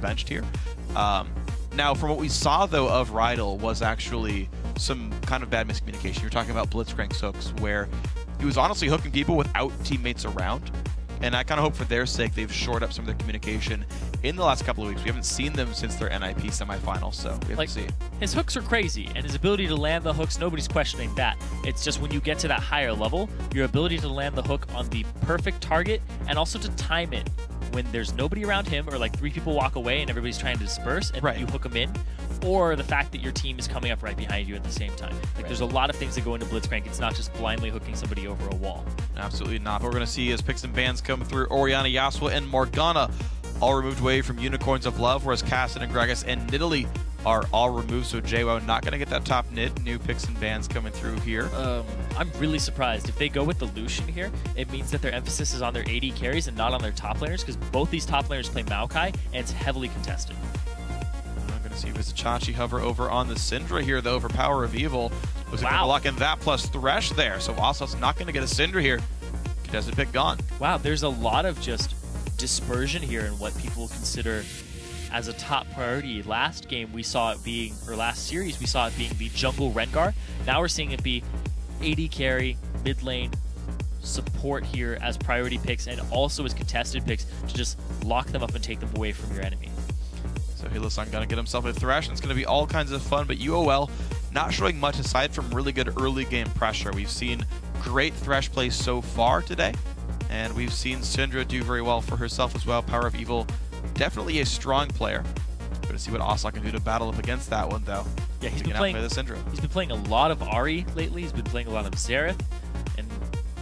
benched here. Now, from what we saw, though, of Rydell was actually some kind of bad miscommunication. You're talking about Blitzcrank's hooks, where he was honestly hooking people without teammates around. And I kind of hope for their sake they've shored up some of their communication in the last couple of weeks. We haven't seen them since their NIP semifinal, so we have to see. His hooks are crazy, and his ability to land the hooks, nobody's questioning that. It's just when you get to that higher level, your ability to land the hook on the perfect target and also to time it when there's nobody around him or like 3 people walk away and everybody's trying to disperse and then you hook them in, or the fact that your team is coming up right behind you at the same time. Like there's a lot of things that go into Blitzcrank. It's not just blindly hooking somebody over a wall. Absolutely not. What we're going to see is picks and bans come through. Orianna, Yasuo, and Morgana all removed away from Unicorns of Love, whereas Cassidy and Gragas and Nidalee are all removed, so JWoww not going to get that top nid. New picks and bans coming through here. I'm really surprised. If they go with the Lucian here, it means that their emphasis is on their AD carries and not on their top laners, because both these top laners play Maokai, and it's heavily contested. I'm going to see Vizicachi hover over on the Syndra here, though, for Power of Evil. Was going to lock in that plus Thresh there, so Ocelote's not going to get a Syndra here. Contested pick gone. Wow, there's a lot of just dispersion here in what people consider as a top priority. Last game we saw it being, or last series we saw it being the jungle Rengar. Now we're seeing it be AD carry, mid lane, support here as priority picks, and also as contested picks to just lock them up and take them away from your enemy. So Hylissang gonna get himself a Thresh, and it's gonna be all kinds of fun, but UOL not showing much aside from really good early game pressure. We've seen great Thresh play so far today, and we've seen Syndra do very well for herself as well. Power of Evil, definitely a strong player. We're going to see what Ocelote can do to battle up against that one, though. Yeah, he's been playing a lot of Ahri lately. He's been playing a lot of Xerath, and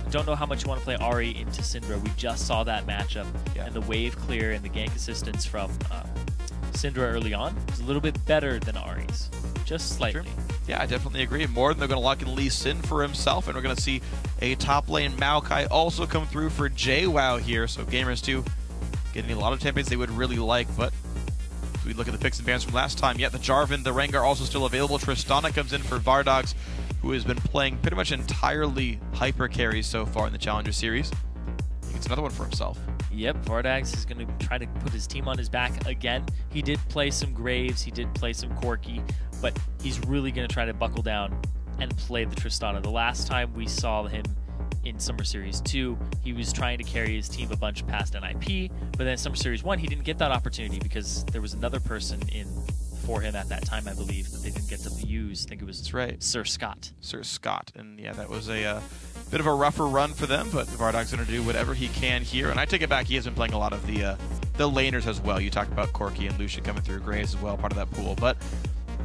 I don't know how much you want to play Ahri into Syndra. We just saw that matchup, and the wave clear and the gank assistance from Syndra early on was a little bit better than Ahri's, just slightly. True. Yeah, I definitely agree. More than they're going to lock in Lee Sin for himself, and we're going to see a top lane Maokai also come through for JWoww here. So Gamers 2 getting a lot of champions they would really like, but if we look at the picks and bans from last time, the Jarvan, the Rengar also still available. Tristana comes in for Vardogs, who has been playing pretty much entirely hyper carries so far in the Challenger Series. He gets another one for himself. Yep, Vardogs is going to try to put his team on his back again. He did play some Graves, he did play some Corki, but he's really going to try to buckle down and play the Tristana. The last time we saw him in Summer Series 2, he was trying to carry his team a bunch past NIP, but then Summer Series 1, he didn't get that opportunity because there was another person in for him at that time, I believe, that they didn't get to use. I think it was Sir Scott. Sir Scott, and yeah, that was a bit of a rougher run for them, but Vardog's going to do whatever he can here, and I take it back, he has been playing a lot of the laners as well. You talked about Corki and Lucian coming through, Graves as well, part of that pool, but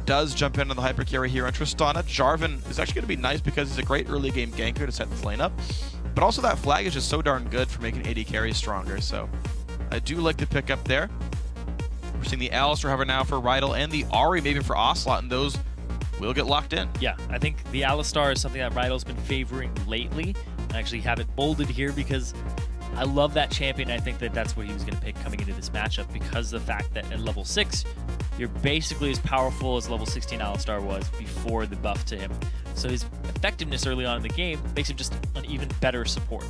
does jump in on the hyper carry here on Tristana. Jarvan is actually going to be nice because he's a great early game ganker to set this lane up, but also that flag is just so darn good for making AD carries stronger, so I do like the pick up there. We're seeing the Alistar hover now for Rydell and the Ahri maybe for Ocelote, and those will get locked in. Yeah, I think the Alistar is something that Rydell's been favoring lately. I actually have it bolded here because I love that champion. I think that that's what he was going to pick coming into this matchup because of the fact that at level 6, you're basically as powerful as level 16 Alistar was before the buff to him. So his effectiveness early on in the game makes him just an even better support.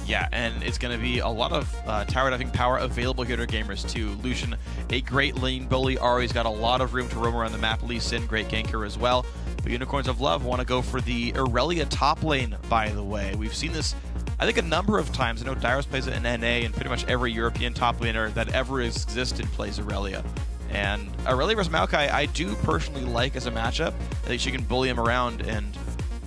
Yeah, and it's going to be a lot of tower diving power available here to Gamers too. Lucian, a great lane bully. Ahri's got a lot of room to roam around the map. Lee Sin, great ganker as well. But Unicorns of Love want to go for the Irelia top lane, by the way. We've seen this, I think, a number of times. I know Dyrus plays it in NA, and pretty much every European top laner that ever existed plays Irelia. And Irelia versus Maokai, I do personally like as a matchup. I think she can bully him around and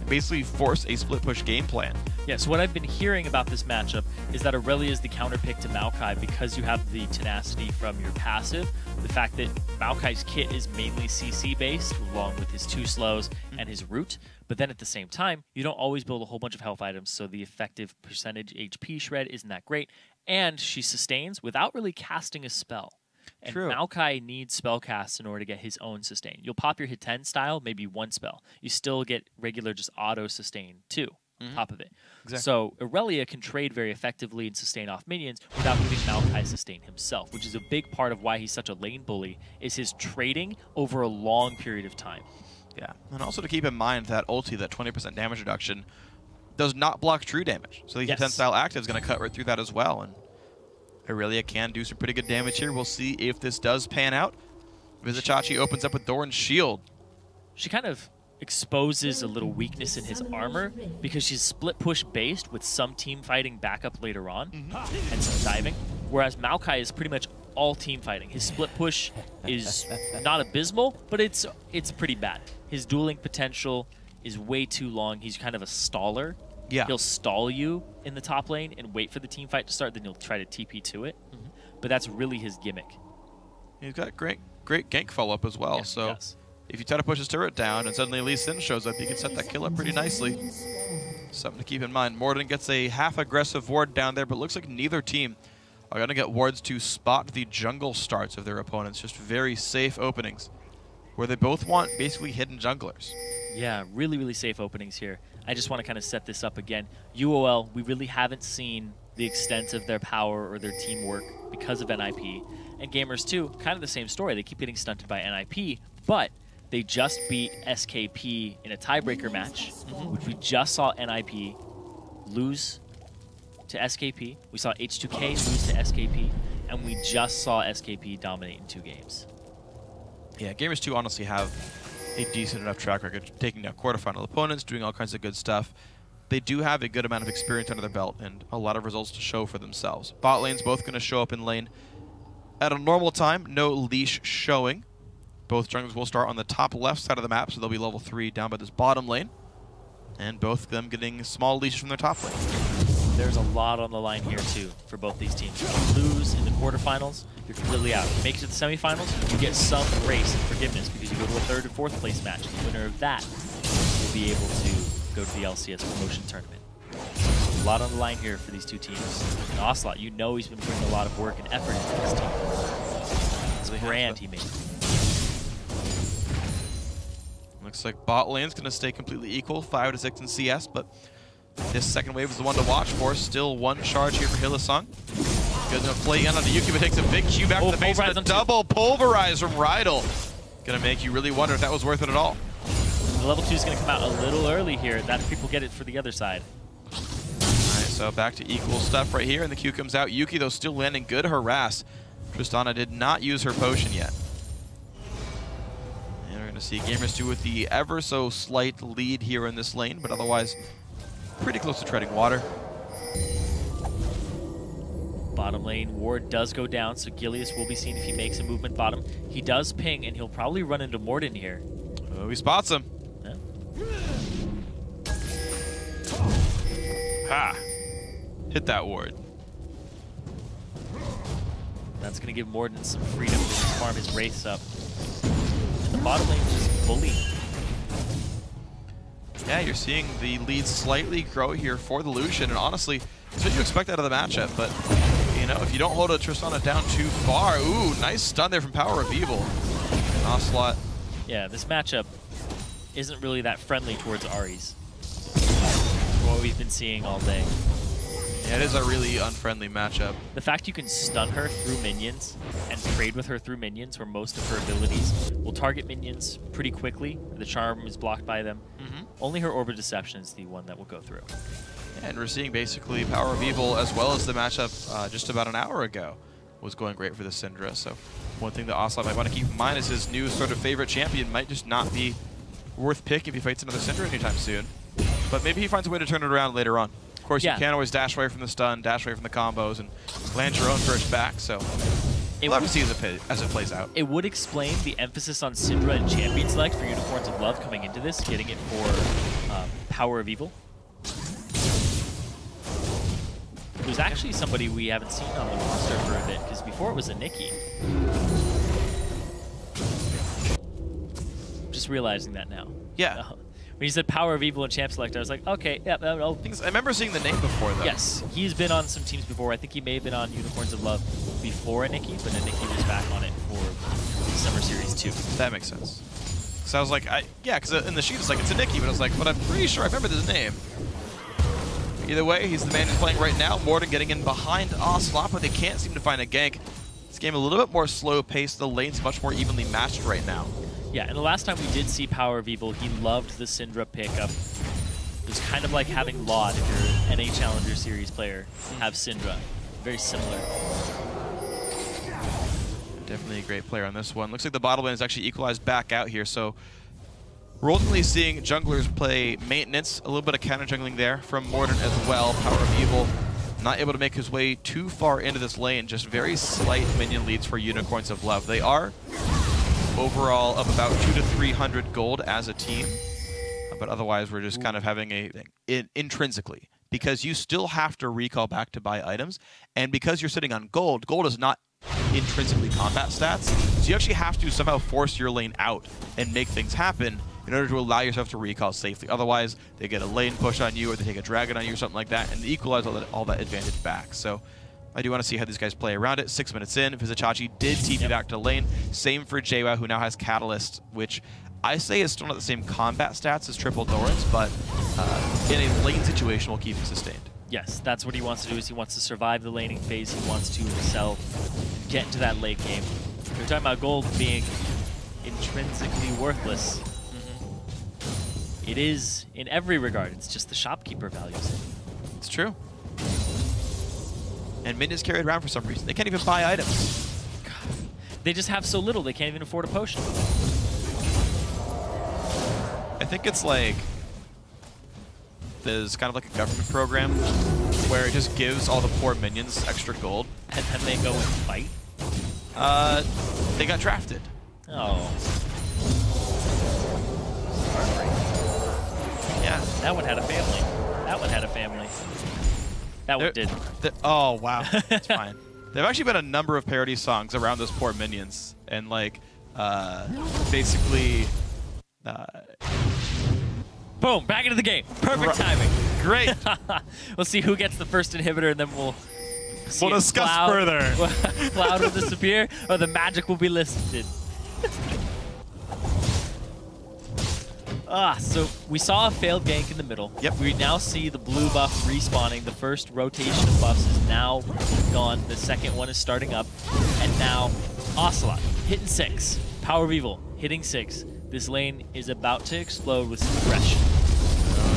basically force a split push game plan. Yeah, so what I've been hearing about this matchup is that Irelia is the counter pick to Maokai because you have the tenacity from your passive, the fact that Maokai's kit is mainly CC based along with his 2 slows and his root, but then at the same time, you don't always build a whole bunch of health items, so the effective percentage HP shred isn't that great, and she sustains without really casting a spell. And True. Maokai needs spell casts in order to get his own sustain. You'll pop your hit 10 style, maybe 1 spell. You still get regular just auto sustain too. Top of it. Exactly. So Irelia can trade very effectively and sustain off minions without giving Maokai sustain himself, which is a big part of why he's such a lane bully, is his trading over a long period of time. Yeah, and also to keep in mind that ulti, that 20% damage reduction, does not block true damage. So the hit 10 style active is going to cut right through that as well. And Aurelia can do some pretty good damage here. We'll see if this does pan out. Vizichachi opens up with Doran's shield. She kind of exposes a little weakness in his armor because she's split push based with some team fighting backup later on and some diving, whereas Maokai is pretty much all team fighting. His split push is not abysmal, but it's pretty bad. His dueling potential is way too long. He's kind of a staller. Yeah. He'll stall you in the top lane and wait for the team fight to start, then he'll try to TP to it. But that's really his gimmick. He's got great gank follow-up as well. Yeah, so if you try to push his turret down and suddenly Lee Sin shows up, you can set that kill up pretty nicely. Something to keep in mind. Morden gets a half-aggressive ward down there, but looks like neither team are going to get wards to spot the jungle starts of their opponents. Just very safe openings where they both want basically hidden junglers. Yeah, really, really safe openings here. I just want to kind of set this up again. UOL, we really haven't seen the extent of their power or their teamwork because of NIP. And Gamers 2, kind of the same story. They keep getting stunted by NIP, but they just beat SKP in a tiebreaker match, which we just saw NIP lose to SKP. We saw H2K lose to SKP, and we just saw SKP dominate in 2 games. Yeah, Gamers 2 honestly have a decent enough track record, taking down quarterfinal opponents, doing all kinds of good stuff. They do have a good amount of experience under their belt and a lot of results to show for themselves. Bot lane's both going to show up in lane at a normal time, no leash showing. Both junglers will start on the top left side of the map, so they'll be level 3 down by this bottom lane. And both of them getting small leashes from their top lane. There's a lot on the line here, too, for both these teams. If you lose in the quarterfinals, you're completely out. If you make it to the semifinals, you get some grace and forgiveness because you go to a 3rd and 4th place match. The winner of that will be able to go to the LCS promotion tournament. A lot on the line here for these two teams. And Ocelote, you know he's been putting a lot of work and effort into this team. It's a brand he made. Looks like bot lane's going to stay completely equal, 5 to 6 in CS, but this second wave is the one to watch for. Still 1 charge here for Hylissang. Going to play in on the Yuki, but takes a big Q back to the base and a double pulverize from Rydell. Going to make you really wonder if that was worth it at all. The level 2 is going to come out a little early here. That people get it for the other side. All right, so back to equal stuff right here, and the Q comes out. Yuki, though, still landing good harass. Tristana did not use her potion yet. And we're going to see Gamers 2 with the ever so slight lead here in this lane, but otherwise pretty close to treading water. Bottom lane ward does go down, so Gilius will be seen if he makes a movement bottom. He does ping, and he'll probably run into Morden here. Oh, he spots him. Yeah. Ha! Hit that ward. That's going to give Morden some freedom to farm his wraiths up. And the bottom lane is just bully. Yeah, you're seeing the lead slightly grow here for the Lucian, and honestly, that's what you expect out of the matchup, but you know, if you don't hold a Tristana down too far, ooh, nice stun there from Power of Evil. And Ocelote. Yeah, this matchup isn't really that friendly towards Aries. What we've been seeing all day. Yeah, it is a really unfriendly matchup. The fact you can stun her through minions and trade with her through minions, where most of her abilities will target minions pretty quickly. The charm is blocked by them. Only her Orb of Deception is the one that will go through. Yeah, and we're seeing basically Power of Evil as well as the matchup just about an hour ago was going great for the Syndra. So one thing that Ocelote might want to keep in mind is his new sort of favorite champion might just not be worth picking if he fights another Syndra anytime soon. But maybe he finds a way to turn it around later on. Of course, you can always dash away from the stun, dash away from the combos, and land your own first back. So we'll have to see as it plays out. It would explain the emphasis on Syndra and Champion Select for Unicorns of Love coming into this, getting it for Power of Evil. Who's actually somebody we haven't seen on the roster for a bit, because before it was a Nikki. Just realizing that now. Yeah. When you said Power of Evil and Champ Select, I was like, okay, yeah. I remember seeing the name before, though. Yes, he's been on some teams before. I think he may have been on Unicorns of Love before a Nikki, but a Nikki was back on it for Summer Series 2. That makes sense. So I was like, yeah, because in the sheet it's like, it's a Nikki, but I was like, but I'm pretty sure I remember this name. Either way, he's the man who's playing right now. Morden getting in behind Ocelote, but they can't seem to find a gank. This game a little bit more slow-paced. The lane's much more evenly matched right now. Yeah, and the last time we did see Power of Evil, he loved the Syndra pickup. It was kind of like having Laud if you're an NA Challenger Series player, have Syndra. very similar. Definitely a great player on this one. Looks like the bottom lane is actually equalized back out here, so we're ultimately seeing junglers play maintenance, a little bit of counter jungling there from Morden as well. Power of Evil not able to make his way too far into this lane, just very slight minion leads for Unicorns of Love. They are overall up about 200 to 300 gold as a team, but otherwise we're just kind of having a thing intrinsically, because you still have to recall back to buy items, and because you're sitting on gold, gold is not intrinsically combat stats, so you actually have to somehow force your lane out and make things happen in order to allow yourself to recall safely. Otherwise, they get a lane push on you, or they take a dragon on you, or something like that, and they equalize all that advantage back. So I do want to see how these guys play around it. 6 minutes in, Vizicachi did TP back to lane. Same for JWoww, who now has Catalyst, which I say is still not the same combat stats as Triple Dorrance, but in a lane situation will keep him sustained. Yes, that's what he wants to do, is he wants to survive the laning phase. He wants to excel, get into that late game. We're talking about gold being intrinsically worthless. It is in every regard. It's just the shopkeeper values it. It's true. And minions carried around for some reason. They can't even buy items. God. They just have so little, they can't even afford a potion. I think it's like there's kind of like a government program where it just gives all the poor minions extra gold. And then they go and fight? They got drafted. Oh. Yeah. That one had a family. That one had a family. That one didn't. Oh, wow. That's fine. There have actually been a number of parody songs around those poor minions. And, like, basically... Boom! Back into the game. Perfect timing. Great. We'll see who gets the first inhibitor, and then we'll discuss further. Cloud will disappear, or the magic will be listed. So we saw a failed gank in the middle. Yep. We now see the blue buff respawning. The first rotation of buffs is now gone. The second one is starting up. And now Ocelote hitting 6. Power of Evil hitting 6. This lane is about to explode with some aggression.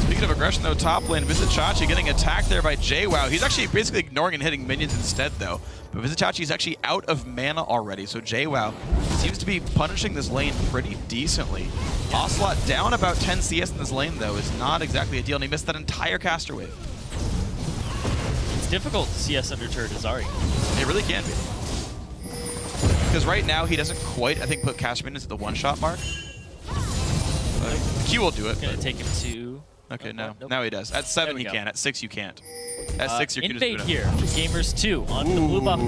Speaking of aggression, though, top lane, Vizicachi getting attacked there by JWoww. He's actually basically ignoring and hitting minions instead, though. But Vizicachi is actually out of mana already, so JWoww seems to be punishing this lane pretty decently. Ocelote down about 10 CS in this lane, though, is not exactly a deal, and he missed that entire caster wave. It's difficult to CS under turret Azari. It really can be. Because right now, he doesn't quite, I think, put caster minions at the one-shot mark. Q will do it. Gonna take him to... Okay, no. Nope. Now he does. At 7 he can. At 6 you can't. At 6 you're invade here. Gamers 2 onto the blue buff.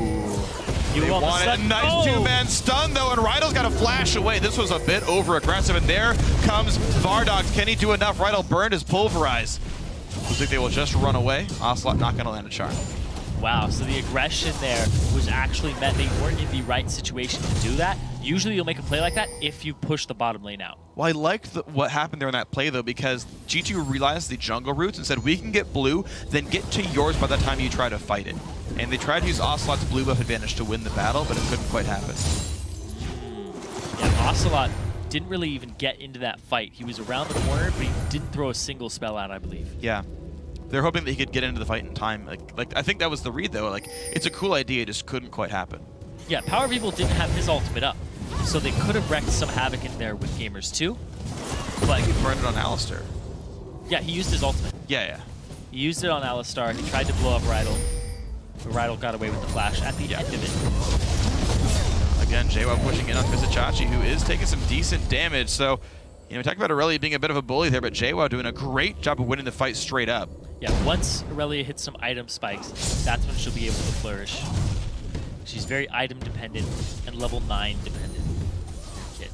They want a nice two-man stun, though, and Rydell's got to flash away. This was a bit over-aggressive, and there comes Vardogs. Can he do enough? Rydell burned his pulverize. Looks like they will just run away. Ocelote not going to land a charm. Wow, so the aggression there was actually meant they weren't in the right situation to do that. Usually you'll make a play like that if you push the bottom lane out. Well, I liked what happened there in that play, though, because G2 realized the jungle routes and said, we can get blue, then get to yours by the time you try to fight it. And they tried to use Ocelote's blue buff advantage to win the battle, but it couldn't quite happen. Yeah, Ocelote didn't really even get into that fight. He was around the corner, but he didn't throw a single spell out, I believe. Yeah. They're hoping that he could get into the fight in time. Like I think that was the read, though. Like, it's a cool idea, it just couldn't quite happen. Yeah, Power of Evil didn't have his ultimate up, so they could have wrecked some havoc in there with Gamers 2. But he burned it on Alistar. Yeah, he used his ultimate. Yeah. He used it on Alistar. He tried to blow up Rydell, but Rydell got away with the flash at the end of it. Again, JWoww pushing in on Vizicachi, who is taking some decent damage. So, you know, talk about Aurelia being a bit of a bully there, but JWoww doing a great job of winning the fight straight up. Yeah, once Aurelia hits some item spikes, that's when she'll be able to flourish. She's very item dependent and level 9 dependent. Kid.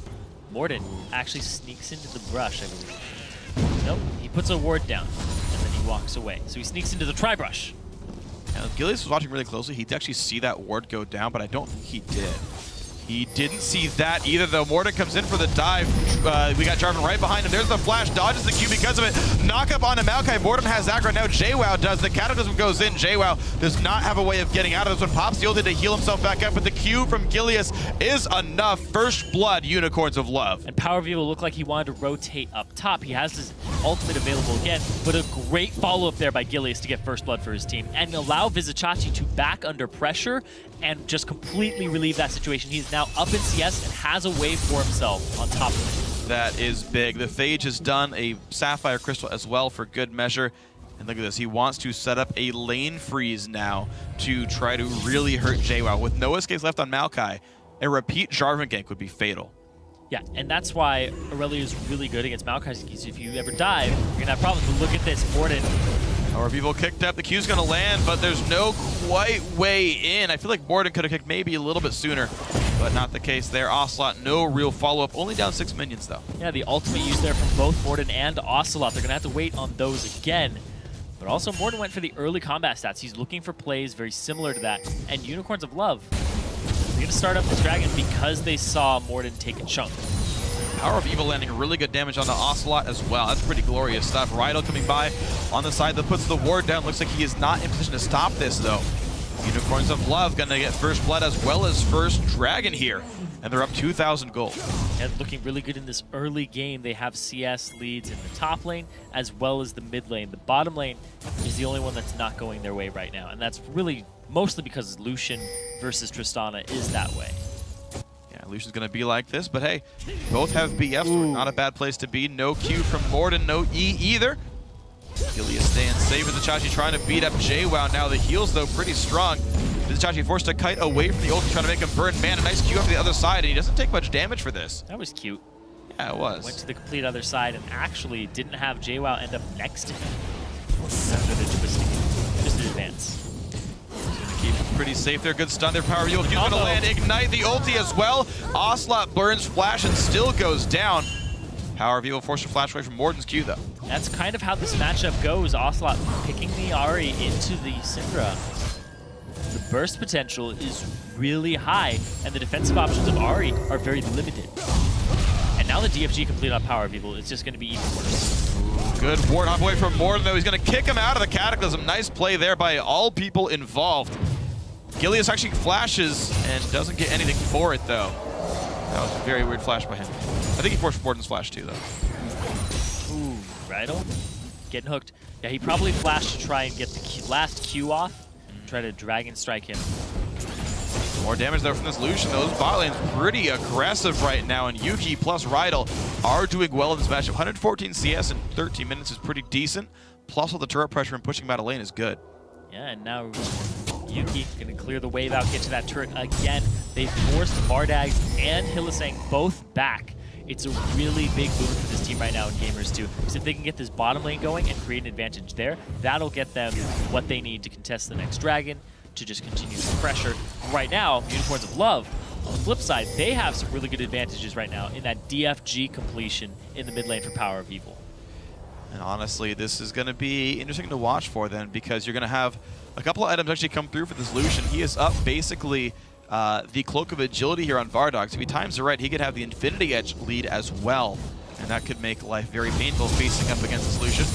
Morden actually sneaks into the brush, I believe. Nope, he puts a ward down and then he walks away. So he sneaks into the tri-brush. Now, Gilius was watching really closely. He'd actually see that ward go down, but I don't think he did. He didn't see that either, though. Morden comes in for the dive. We got Jarvan right behind him. There's the flash, dodges the Q because of it. Knock up onto Maokai. Morden has aggro. Now JWoww does. The Cataclysm goes in. JWoww does not have a way of getting out of this one. Pops the ult to heal himself back up, but the Q from Gilius is enough. First blood, Unicorns of Love. And Power of Evil looked like he wanted to rotate up top. He has his ultimate available again, but a great follow-up there by Gilius to get first blood for his team and allow Vizicsacsi to back under pressure and just completely relieve that situation. He's now up in CS and has a wave for himself on top of it. That is big. The Phage has done a Sapphire Crystal as well for good measure. And look at this, he wants to set up a lane freeze now to try to really hurt JWoww. With no escapes left on Maokai, a repeat Jarvan gank would be fatal. Yeah, and that's why Aurelia is really good against Maokai, because if you ever dive, you're going to have problems. But look at this, Morden. Power of Evil kicked up, the Q's going to land, but there's no quite way in. I feel like Morden could have kicked maybe a little bit sooner, but not the case there. Ocelote, no real follow-up, only down 6 minions though. Yeah, the ultimate used there from both Morden and Ocelote. They're going to have to wait on those again. But also, Morden went for the early combat stats. He's looking for plays very similar to that. And Unicorns of Love, they're going to start up the Dragon because they saw Morden take a chunk. Power of Evil landing really good damage on the Ocelote as well. That's pretty glorious stuff. Rydell coming by on the side that puts the ward down. Looks like he is not in position to stop this, though. Unicorns of Love going to get first blood as well as first Dragon here. And they're up 2,000 gold. And looking really good in this early game. They have CS leads in the top lane as well as the mid lane. The bottom lane is the only one that's not going their way right now. And that's really mostly because Lucian versus Tristana is that way. Yeah, Lucian's going to be like this, but hey, both have BFs. So not a bad place to be. No Q from Morden, no E either. Gilius staying safe with Vizicsacsi trying to beat up JWoww. Now the heals, though, pretty strong. Vizicsacsi forced to kite away from the ulti, trying to make him burn. Man, a nice Q off the other side, and he doesn't take much damage for this. That was cute. Yeah, it was. Went to the complete other side and actually didn't have JWoww end up next to him. After the twisting, just an advance. Keep it pretty safe there. Good stun there. Power of Evil. He's going to land. Ignite the ulti as well. Ocelote burns Flash and still goes down. Power of Evil forced to flash away from Morden's Q, though. That's kind of how this matchup goes. Ocelote picking the Ahri into the Syndra. The burst potential is really high, and the defensive options of Ahri are very limited. And now the DFG complete on Power of Evil, it's just going to be even worse. Good ward off away from Morden, though. He's going to kick him out of the Cataclysm. Nice play there by all people involved. Gilius actually flashes and doesn't get anything for it, though. That was a very weird flash by him. I think he forced Morden's flash, too, though. Ooh, Rydell getting hooked. Yeah, he probably flashed to try and get the last Q off. Try to Dragon Strike him. More damage though from this Lucian. Those bot lane's pretty aggressive right now, and Yuki plus Rydell are doing well in this matchup. 114 CS in 13 minutes is pretty decent. Plus all the turret pressure and pushing him out of lane is good. Yeah, and now Yuki gonna clear the wave out, get to that turret again. They forced Mardags and Hylissang both back. It's a really big boon for this team right now in Gamers 2. Because if they can get this bottom lane going and create an advantage there, that'll get them what they need to contest the next dragon, to just continue the pressure. Right now, Unicorns of Love, on the flip side, they have some really good advantages right now in that DFG completion in the mid lane for Power of Evil. And honestly, this is going to be interesting to watch for then, because you're going to have a couple of items actually come through for this Lucian. He is up basically the Cloak of Agility here on Vardog. So if he times it right, he could have the Infinity Edge lead as well. And that could make life very painful facing up against this Lucian.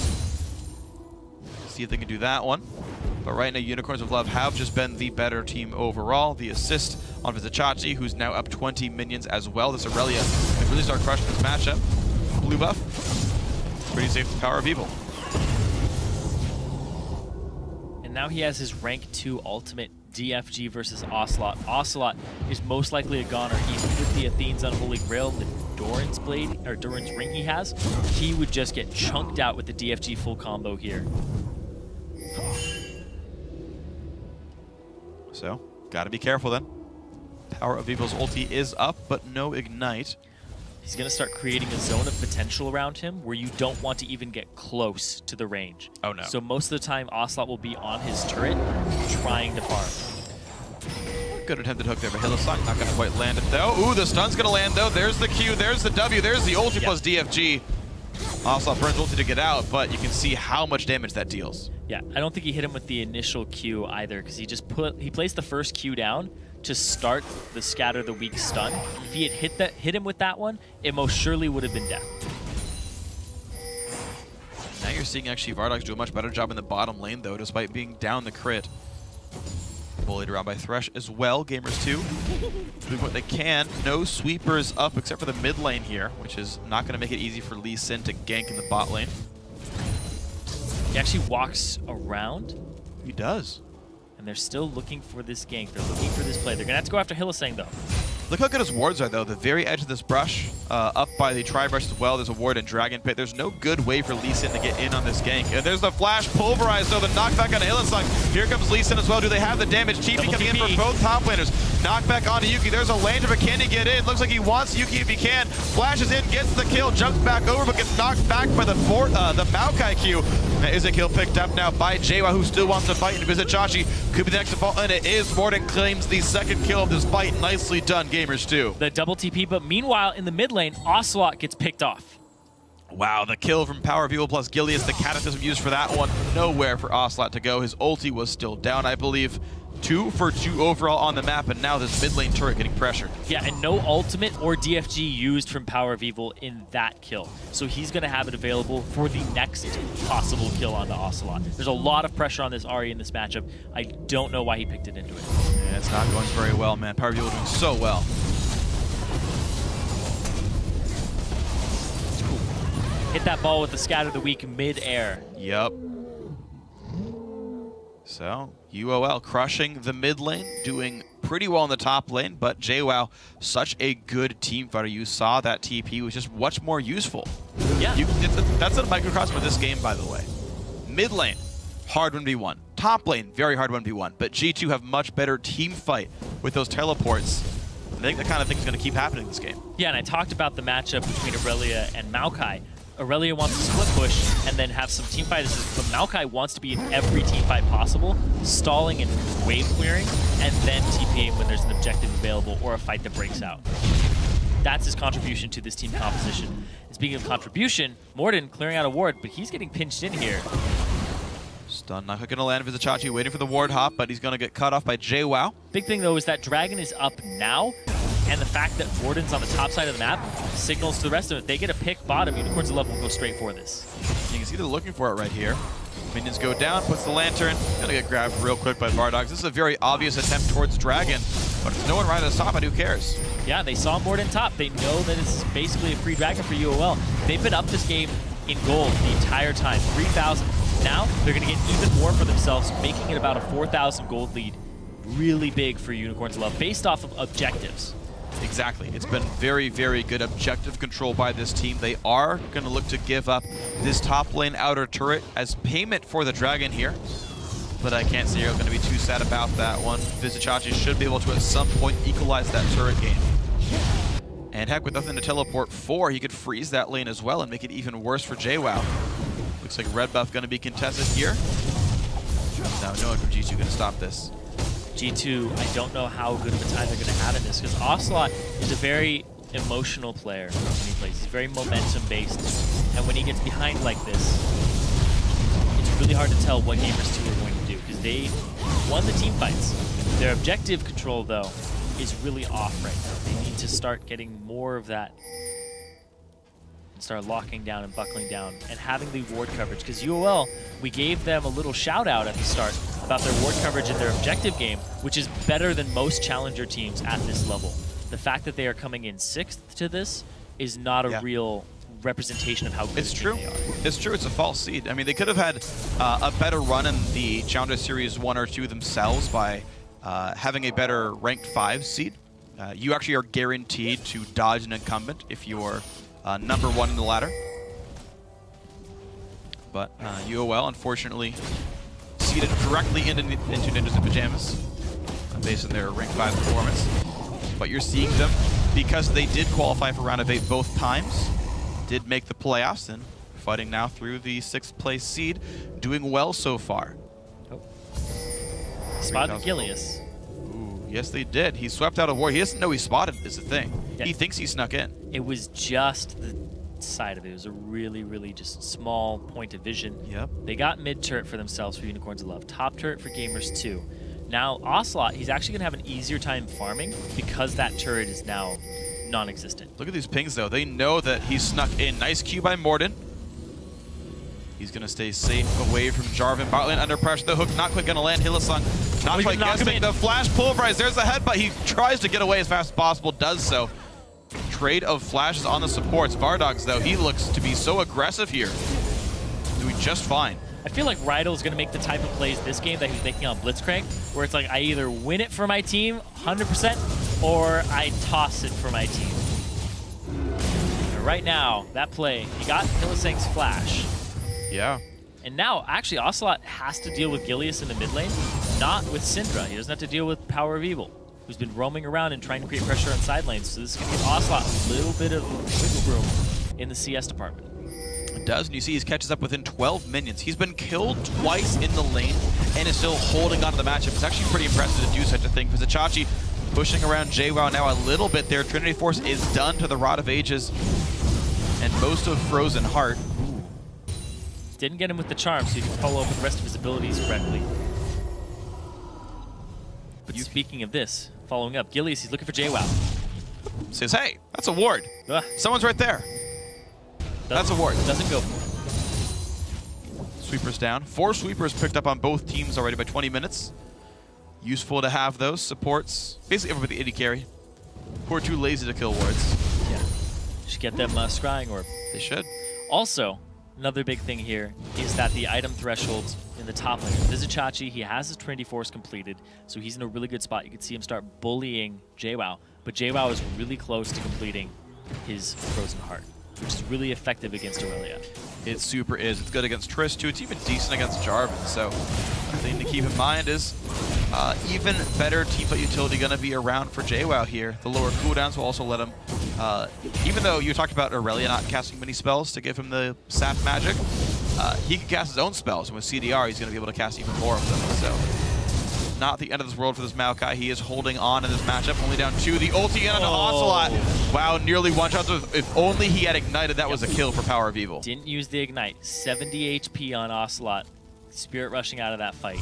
See if they can do that one. But right now, Unicorns of Love have just been the better team overall. The assist on Vizicsacsi, who's now up 20 minions as well. This Aurelia could really start crushing this matchup. Blue buff, pretty safe with Power of Evil. And now he has his rank 2 ultimate DFG versus Ocelote. Ocelote is most likely a goner, even with the Athene's Unholy Grail, the Doran's Blade, or Doran's Ring he has. He would just get chunked out with the DFG full combo here. So, gotta be careful then. Power of Evil's ulti is up, but no ignite. He's going to start creating a zone of potential around him where you don't want to even get close to the range. Oh no. So most of the time, Ocelote will be on his turret trying to farm. Good attempted hook there, but Hylissang not going to quite land it though. Ooh, the stun's going to land though. There's the Q, there's the W, there's the ulti plus DFG. Ocelote burns ulti to get out, but you can see how much damage that deals. Yeah, I don't think he hit him with the initial Q either, because he placed the first Q down to start the scatter the weak stun. If he had hit him with that one, it most surely would have been death. Now you're seeing actually Vardogs do a much better job in the bottom lane though, despite being down the crit. Bullied around by Thresh as well. Gamers 2 doing what they can. No sweepers up except for the mid lane here, which is not going to make it easy for Lee Sin to gank in the bot lane. He actually walks around. He does. And they're still looking for this gank. They're looking for this play. They're going to have to go after Hylissang, though. Look how good his wards are, though. The very edge of this brush, up by the tri-brush as well. There's a ward and Dragon Pit. There's no good way for Lee Sin to get in on this gank. And there's the flash pulverized, though. The knockback on Hylissang. Here comes Lee Sin as well. Do they have the damage? TP coming in for both top laners. Knockback onto Yuki. There's a lantern, but can he get in? Looks like he wants Yuki if he can. Flashes in, gets the kill, jumps back over, but gets knocked back by the Maokai Q. That is a kill picked up now by Jwa, who still wants to fight into Vizichachi. Could be the next to fall, and it is. Morden claims the second kill of this fight. Nicely done, Gamers 2. The double TP, but meanwhile, in the mid lane, Ocelote gets picked off. Wow, the kill from Power of Evil plus Gilius. The Cataclysm used for that one. Nowhere for Ocelote to go. His ulti was still down, I believe. 2 for 2 overall on the map, and now this mid lane turret getting pressured. Yeah, and no ultimate or DFG used from Power of Evil in that kill. So he's going to have it available for the next possible kill onto Ocelote. There's a lot of pressure on this Ahri in this matchup. I don't know why he picked it into it. Yeah, it's not going very well, man. Power of Evil doing so well. Hit that ball with the Scatter of the Week mid-air. Yep. So, UOL crushing the mid lane, doing pretty well in the top lane, but JWoww, such a good team fighter. You saw that TP was just much more useful. Yeah. That's a microcosm of this game, by the way. Mid lane, hard 1v1. Top lane, very hard 1v1. But G2 have much better team fight with those teleports. I think that kind of thing is going to keep happening in this game. Yeah, and I talked about the matchup between Aurelia and Maokai. Aurelia wants to split push and then have some team fight assists, but Maokai wants to be in every team fight possible, stalling and wave clearing, and then TPing when there's an objective available or a fight that breaks out. That's his contribution to this team composition. And speaking of contribution, Morden clearing out a ward, but he's getting pinched in here. Stun not going to land Vizichachi, waiting for the ward hop, but he's going to get cut off by JWoww. Big thing, though, is that Dragon is up now, and the fact that Morden's on the top side of the map signals to the rest of it. If they get a pick bottom, Unicorns of Love will go straight for this. You can see they're looking for it right here. Minions go down, puts the lantern. Gonna get grabbed real quick by Vardogs. This is a very obvious attempt towards Dragon, but if no one right at the top, and who cares? Yeah, they saw Morden top. They know that it's basically a free Dragon for UOL. They've been up this game in gold the entire time, 3,000. Now, they're gonna get even more for themselves, making it about a 4,000 gold lead. Really big for Unicorns of Love, based off of objectives. Exactly. It's been very, very good objective control by this team. They are going to look to give up this top lane outer turret as payment for the Dragon here. But I can't say you're going to be too sad about that one. Vizichachi should be able to at some point equalize that turret game. And heck, with nothing to teleport for, he could freeze that lane as well and make it even worse for JWoww. Looks like red buff going to be contested here. Now no one from G2 going to stop this. G2, I don't know how good of a time they're going to have in this, because Ocelote is a very emotional player when he plays. He's very momentum-based, and when he gets behind like this, it's really hard to tell what Gamers 2 are going to do, because they won the team fights. Their objective control, though, is really off right now. They need to start getting more of that and start locking down and buckling down and having the ward coverage, because UOL, we gave them a little shout out at the start about their ward coverage in their objective game, which is better than most challenger teams at this level. The fact that they are coming in 6th to this is not a real representation of how good they are. It's true. It's a false seed. I mean, they could have had a better run in the Challenger Series 1 or 2 themselves by having a better ranked 5 seed. You actually are guaranteed to dodge an incumbent if you're number 1 in the ladder. But UOL, unfortunately, seeded directly into Ninjas in Pajamas based on their rank 5 performance. But you're seeing them, because they did qualify for round of 8 both times, did make the playoffs, and fighting now through the 6th place seed, doing well so far. Oh. Spotted Gilius. Ooh, yes they did. He swept out a ward. He doesn't know he spotted is the thing. Yeah. He thinks he snuck in. It was just the side of it. It was a really, really just small point of vision. Yep. They got mid turret for themselves for Unicorns of Love. Top turret for Gamers 2. Now, Ocelote, he's actually going to have an easier time farming because that turret is now non-existent. Look at these pings, though. They know that he's snuck in. Nice Q by Morden. He's going to stay safe away from Jarvan. Botland under pressure. The hook not quite going to land. Hylissang not quite guessing. The flash pulverized. There's the headbutt. He tries to get away as fast as possible. Does so. Trade of flashes on the supports. Vardogs, though, he looks to be so aggressive here. Doing just fine. I feel like Rydell's going to make the type of plays this game that he was making on Blitzcrank, where it's like I either win it for my team 100% or I toss it for my team. And right now, that play, he got Hylissang's flash. Yeah. And now, actually, Ocelote has to deal with Gilius in the mid lane, not with Syndra. He doesn't have to deal with Power of Evil, who's been roaming around and trying to create pressure on side lanes. So this is going to give Ocelote a little bit of wiggle room in the CS department. It does, and you see he catches up within 12 minions. He's been killed twice in the lane and is still holding on to the matchup. It's actually pretty impressive to do such a thing. Vizicsacsi pushing around JWoww now a little bit there. Trinity Force is done to the Rod of Ages and most of Frozen Heart. Ooh. Didn't get him with the charm, so he can follow up with the rest of his abilities correctly. But speaking of this, following up, Gilius, he's looking for JWoww. Says, hey, that's a ward. Someone's right there. That's a ward. Doesn't go. Sweepers down. 4 sweepers picked up on both teams already by 20 minutes. Useful to have those supports. Basically everybody AD carry. Who are too lazy to kill wards. Yeah. Should get them scrying orb. They should. Also, another big thing here is that the item thresholds in the top lane. Vizicsacsi, he has his Trinity Force completed, so he's in a really good spot. You can see him start bullying JWoww, but JWoww is really close to completing his Frozen Heart, which is really effective against Aurelia. It super is. It's good against Triss too. It's even decent against Jarvan. So the thing to keep in mind is even better teamfight utility going to be around for JWoww here. The lower cooldowns will also let him, even though you talked about Aurelia not casting many spells to give him the sap magic, he can cast his own spells. And with CDR, he's going to be able to cast even more of them. So not the end of this world for this Maokai. He is holding on in this matchup. Only down 2. The ulti and an Ocelote. Wow, nearly one-shot. If only he had ignited, that was a kill for Power of Evil. Didn't use the ignite. 70 HP on Ocelote. Spirit rushing out of that fight.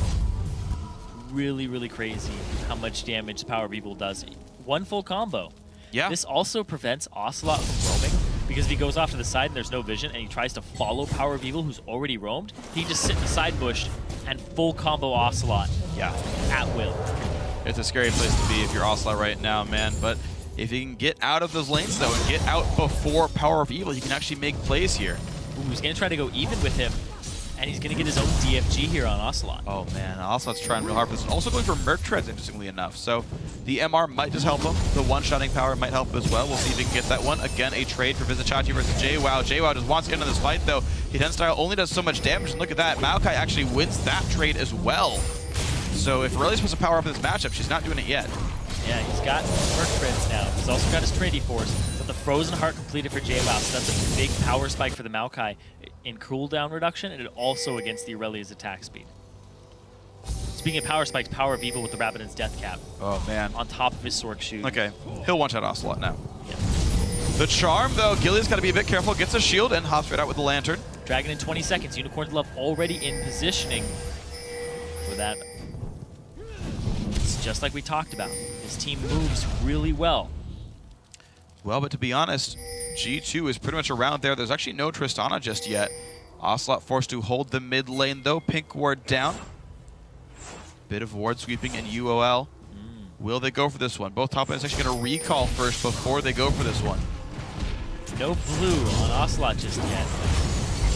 Really, really crazy how much damage Power of Evil does. One full combo. Yeah. This also prevents Ocelote from roaming, because if he goes off to the side and there's no vision and he tries to follow Power of Evil, who's already roamed, he can just sit in the side bush and full combo Ocelote. Yeah. At will. It's a scary place to be if you're Ocelote right now, man. But if he can get out of those lanes, though, and get out before Power of Evil, he can actually make plays here. Ooh, he's going to try to go even with him, and he's going to get his own DFG here on Ocelote. Oh, man. Ocelote's trying real hard for this. Also going for Merc Treads, interestingly enough. So the MR might just help him. The one-shotting power might help as well. We'll see if he can get that one. Again, a trade for Vizicsacsi versus JWoww. JWoww just wants to get into this fight, though. Hidden Style only does so much damage, and look at that. Maokai actually wins that trade as well. So if Aurelia's supposed to power up in this matchup, she's not doing it yet. Yeah, he's got Merc Treads now. He's also got his Trinity Force, but the Frozen Heart completed for JWoww, so that's a big power spike for the Maokai in cooldown reduction, and it also against the Aurelia's attack speed. Speaking of power spikes, Power of Evil with the Rabbidan's Death Cap. Oh, man. On top of his Sork Shoot. Okay, he'll one-shot Ocelote now. Yeah. The Charm, though, Gillia's got to be a bit careful. Gets a shield and hops right out with the Lantern. Dragon in 20 seconds. Unicorn's Love already in positioning for that. It's just like we talked about. His team moves really well. Well, but to be honest, G2 is pretty much around there. There's actually no Tristana just yet. Ocelote forced to hold the mid lane, though. Pink ward down. Bit of ward sweeping in UOL. Will they go for this one? Both top lanes actually going to recall first before they go for this one. No blue on Ocelote just yet.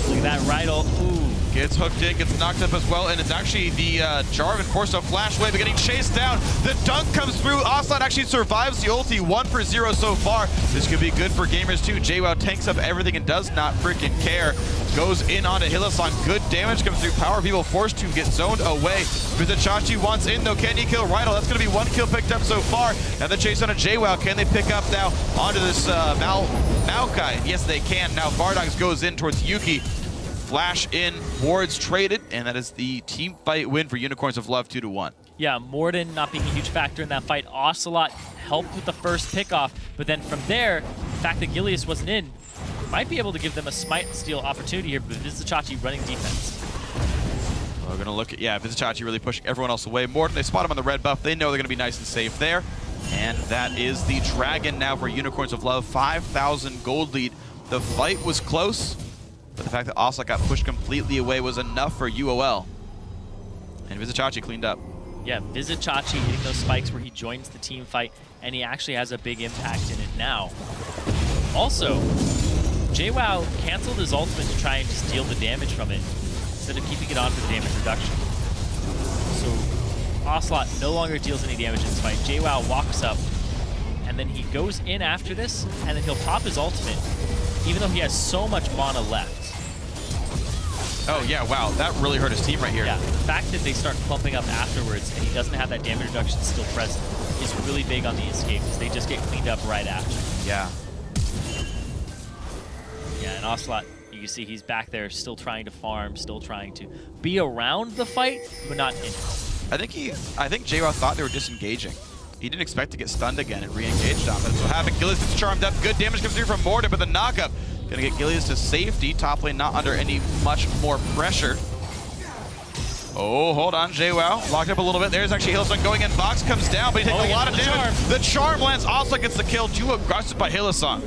Look at that Rydell. Ooh. Gets hooked in, gets knocked up as well, and it's actually the Jarvan forced a flash wave, but getting chased down. The dunk comes through. Ocelote actually survives the ulti, 1 for 0 so far. This could be good for gamers too. JWoww tanks up everything and does not freaking care. Goes in onto Hylissang. Good damage comes through. Power of Evil forced to get zoned away. Vizicsacsi wants in though. Can he kill Rydell? That's going to be 1 kill picked up so far. Now the chase on a JWoww. Can they pick up now onto this Maokai? Yes, they can. Now Vardogs goes in towards Yuki. Flash in, wards traded, and that is the team fight win for Unicorns of Love 2-1. Yeah, Morden not being a huge factor in that fight. Ocelote helped with the first pickoff, but then from there, the fact that Gilius wasn't in might be able to give them a smite steal opportunity here, but Vizicsacsi running defense. We're going to look at, yeah, Vizicsacsi really pushing everyone else away. Morden, they spot him on the red buff. They know they're going to be nice and safe there. And that is the Dragon now for Unicorns of Love. 5,000 gold lead. The fight was close, but the fact that Ocelote got pushed completely away was enough for UOL. And Vizicsacsi cleaned up. Yeah, Vizicsacsi hitting those spikes where he joins the team fight, and he actually has a big impact in it now. Also, JWoww canceled his ultimate to try and steal the damage from it. instead of keeping it on for the damage reduction. So Ocelote no longer deals any damage in this fight. JWoww walks up, and then he goes in after this, and then he'll pop his ultimate, even though he has so much mana left. Oh yeah, wow, that really hurt his team right here. Yeah, the fact that they start clumping up afterwards and he doesn't have that damage reduction still present is really big on the escape, because they just get cleaned up right after. Yeah. Yeah, and Ocelote, you can see he's back there still trying to farm, still trying to be around the fight, but not in it. I think JWoww thought they were disengaging. He didn't expect to get stunned again and re-engaged on it. That's what happened. Gilius gets charmed up. Good damage comes through from Morden, but the knockup gonna get Gilius to safety. Top lane not under any much more pressure. Oh, hold on, JWoww locked up a little bit. There's actually Hylissang going in. Vox comes down, but he takes a lot of damage. The charm lands. Also gets the kill. Too aggressive by Hylissang.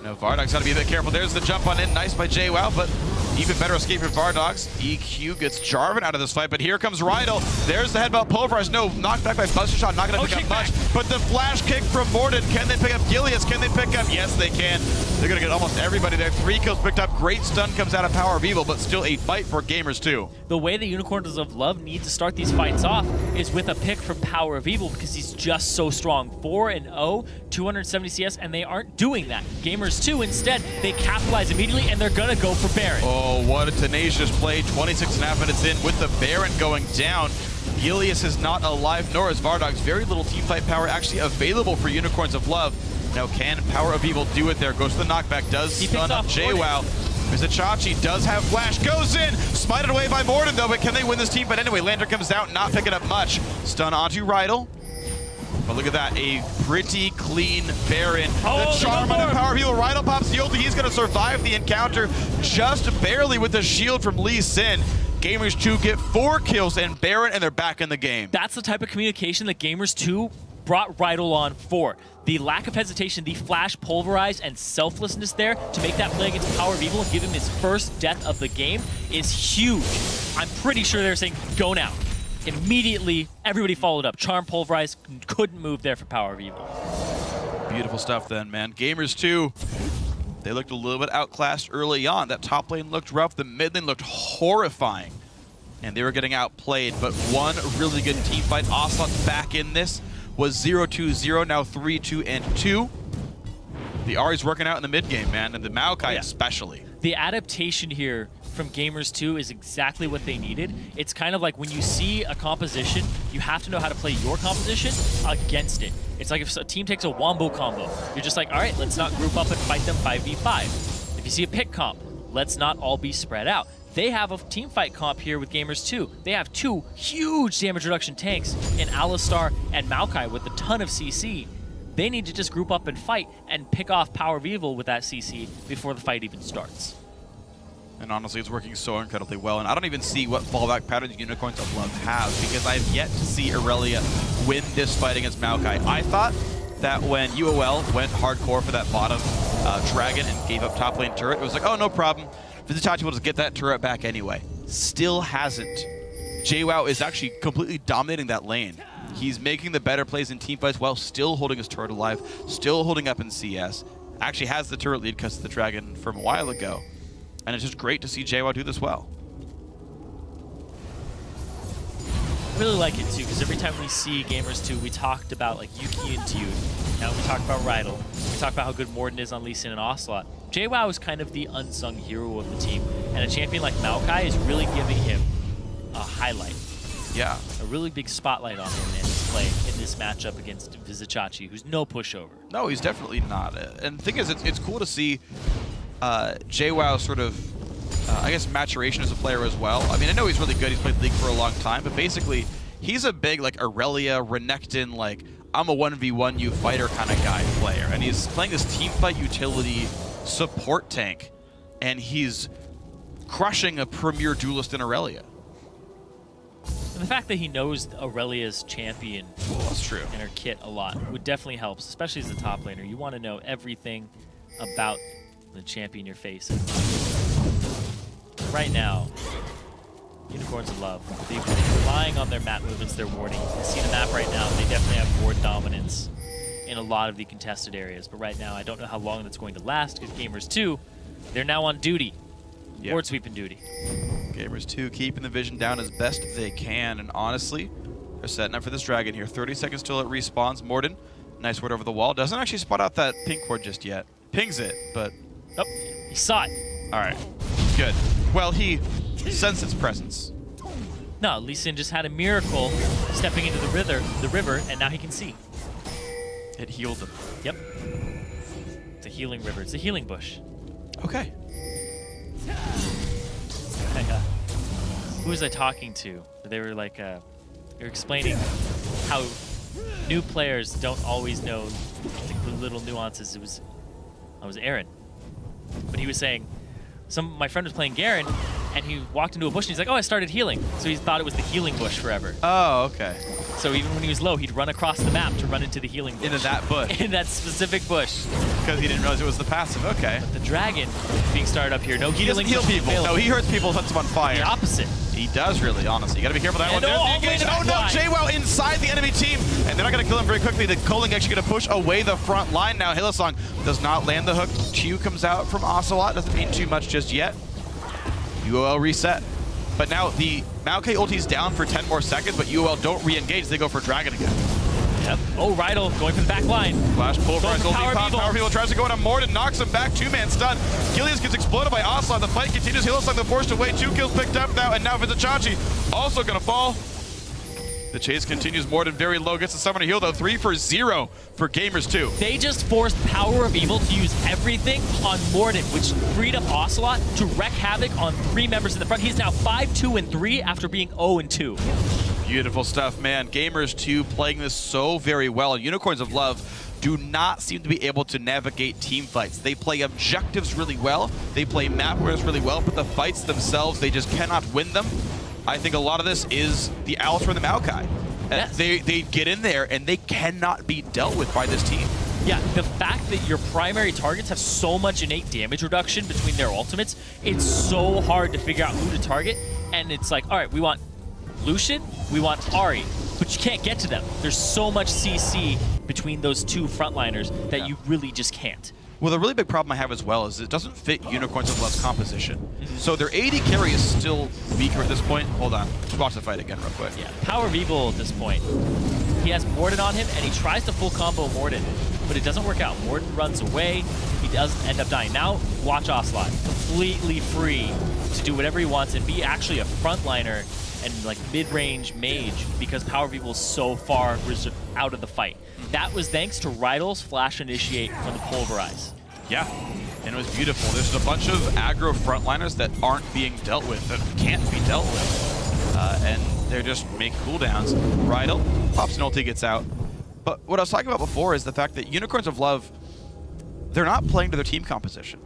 Now Vardog's got to be a bit careful. There's the jump on in. Nice by JWoww, but even better escape from Vardogs. EQ gets Jarvan out of this fight, but here comes Rydell. There's the headbutt pulverized. No, knocked back by Buster Shot. Not going to pick up much. But the flash kick from Morden. Can they pick up Gilius? Can they pick up? Yes, they can. They're going to get almost everybody there. 3 kills picked up. Great stun comes out of Power of Evil, but still a fight for Gamers 2. The way the Unicorns of Love need to start these fights off is with a pick from Power of Evil, because he's just so strong. 4-0, 270 CS, and they aren't doing that. Gamers 2, instead, they capitalize immediately, and they're going to go for Baron. Oh, what a tenacious play. 26.5 minutes in with the Baron going down. Gilius is not alive, nor is Vardogs. Very little teamfight power actually available for Unicorns of Love. Now, can Power of Evil do it there? Goes to the knockback, does stun up JWoww. Mizachachi does have flash, goes in, smited away by Morden though, but can they win this team? But anyway, Lantern comes out, not picking up much. Stun onto Rydell. But look at that, a pretty clean Baron. The charm on the Power of Evil. Rydell pops the ulti. He's going to survive the encounter just barely with the shield from Lee Sin. Gamers 2 get 4 kills and Baron, and they're back in the game. That's the type of communication that Gamers 2 brought Rydell on for. The lack of hesitation, the flash pulverize, and selflessness there to make that play against Power of Evil and give him his first death of the game is huge. I'm pretty sure they're saying, go now. Immediately, everybody followed up. Charm pulverize, couldn't move there for Power of Evil. Beautiful stuff then, man. Gamers 2, they looked a little bit outclassed early on. That top lane looked rough. The mid lane looked horrifying. And they were getting outplayed. But one really good team fight. Ocelote back in this. Was 0-2-0, now 3-2-2. The Ahri's working out in the mid game, man, and the Maokai especially. The adaptation here from Gamers 2 is exactly what they needed. It's kind of like when you see a composition, you have to know how to play your composition against it. It's like if a team takes a wombo combo, you're just like, all right, let's not group up and fight them 5v5. If you see a pick comp, let's not all be spread out. They have a team fight comp here with Gamers 2. They have 2 huge damage reduction tanks in Alistar and Maokai with a ton of CC. They need to just group up and fight and pick off Power of Evil with that CC before the fight even starts. And honestly, it's working so incredibly well. And I don't even see what fallback patterns Unicorns of Love have, because I have yet to see Aurelia win this fight against Maokai. I thought that when UOL went hardcore for that bottom dragon and gave up top lane turret, it was like, oh, no problem. Vizichachi will just get that turret back anyway. Still hasn't. JWoww is actually completely dominating that lane. He's making the better plays in teamfights while still holding his turret alive, still holding up in CS. Actually has the turret lead because of the dragon from a while ago. And it's just great to see JWoww do this well. I really like it too, because every time we see Gamers 2, we talked about like Yuki and Dude. Now we talk about Rydell. We talk about how good Morden is on Lee Sin and Ocelote. JWoww is kind of the unsung hero of the team, and a champion like Maokai is really giving him a highlight. Yeah. A really big spotlight on him in his play in this matchup against Vizichachi, who's no pushover. No, he's definitely not. And the thing is, it's cool to see JWoww sort of, I guess, maturation as a player as well. I mean, I know he's really good. He's played League for a long time, but basically, he's a big, like, Aurelia, Renekton, like, I'm a 1v1 you fighter kind of guy player. And he's playing this team fight utility support tank, and he's crushing a premier duelist in Aurelia. And the fact that he knows Aurelia's champion That's true. and her kit a lot would definitely help, especially as a top laner. You want to know everything about the champion you're facing. Right now, Unicorns of Love, they've been relying on their map movements, their warding. You see the map right now, they definitely have ward dominance in a lot of the contested areas. But right now, I don't know how long that's going to last, because Gamers 2, they're now on duty. Yeah. Board sweeping duty. Gamers 2 keeping the vision down as best they can, and honestly, they're setting up for this dragon here. 30 seconds till it respawns. Morden, nice word over the wall. Doesn't actually spot out that pink ward just yet. Pings it, but... Oh, he saw it. All right, good. Well, he sensed its presence. No, Lee Sin just had a miracle stepping into the river, and now he can see. It healed him. Yep. It's a healing river. It's a healing bush. Okay. Who was I talking to? They were like, they were explaining how new players don't always know the little nuances. I was Aaron, but he was saying, my friend was playing Garen, and he walked into a bush and he's like, oh, I started healing. So he thought it was the healing bush forever. Oh, okay. So even when he was low, he'd run across the map to run into the healing bush. Into that bush. In that specific bush. Because he didn't realize it was the passive. Okay. But the dragon being started up here, no He healing. doesn't heal people. No, he hurts people, sets them on fire. The opposite. He does really, honestly. You gotta be careful that one. And There's the engagement. Oh no, JWoww inside the enemy team. And they're not gonna kill him very quickly. The Culling actually gonna push away the front line now. Hillsong does not land the hook. Q comes out from Ocelote. Doesn't mean too much just yet. UOL reset. But now the Maokai ulti's down for 10 more seconds, but UOL don't re-engage. They go for Dragon again. Yep. Oh, Rydell going for the back line. Flash pull for his ulti pop. Power People tries to go on Morden, knocks him back. Two-man stun. Gilius gets exploded by Ocelote. The fight continues. Hillsong the forced away. 2 kills picked up now, and now Vizichachi also gonna fall. The chase continues. Morden very low. Gets the summoner heal though. 3 for 0 for Gamers 2. They just forced Power of Evil to use everything on Morden, which freed up Ocelote to wreak havoc on 3 members in the front. He's now 5-2-3 after being 0-2. Beautiful stuff, man. Gamers 2 playing this so very well. Unicorns of Love do not seem to be able to navigate team fights. They play objectives really well. They play map winners really well, but the fights themselves, they just cannot win them. I think a lot of this is the Alistar and the Maokai. Yes. They get in there and they cannot be dealt with by this team. Yeah, the fact that your primary targets have so much innate damage reduction between their ultimates, it's so hard to figure out who to target. And it's like, all right, we want Lucian, we want Ahri, but you can't get to them. There's so much CC between those 2 frontliners that you really just can't. Well, the really big problem I have as well is it doesn't fit Unicorns of Love's composition. So their AD carry is still weaker at this point. Hold on. Let's watch the fight again real quick. Yeah, Power of Evil at this point. He has Morden on him, and he tries to full combo Morden, but it doesn't work out. Morden runs away. He does end up dying. Now, watch Ocelote. Completely free to do whatever he wants and be actually a frontliner and like mid-range mage because Power of Evil is so far out of the fight. That was thanks to Rydell's flash initiate from the Pulverize. Yeah, and it was beautiful. There's a bunch of aggro frontliners that aren't being dealt with, that can't be dealt with. And they're just making cooldowns. Rydell pops an ulti, gets out. But what I was talking about before is the fact that Unicorns of Love, they're not playing to their team composition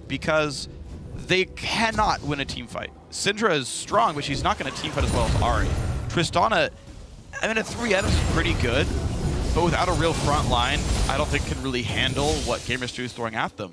because they cannot win a team fight. Syndra is strong, but she's not going to team fight as well as Ahri. Tristana, I mean, at 3 items is pretty good, but without a real front line, I don't think can really handle what Gamers 2 is throwing at them.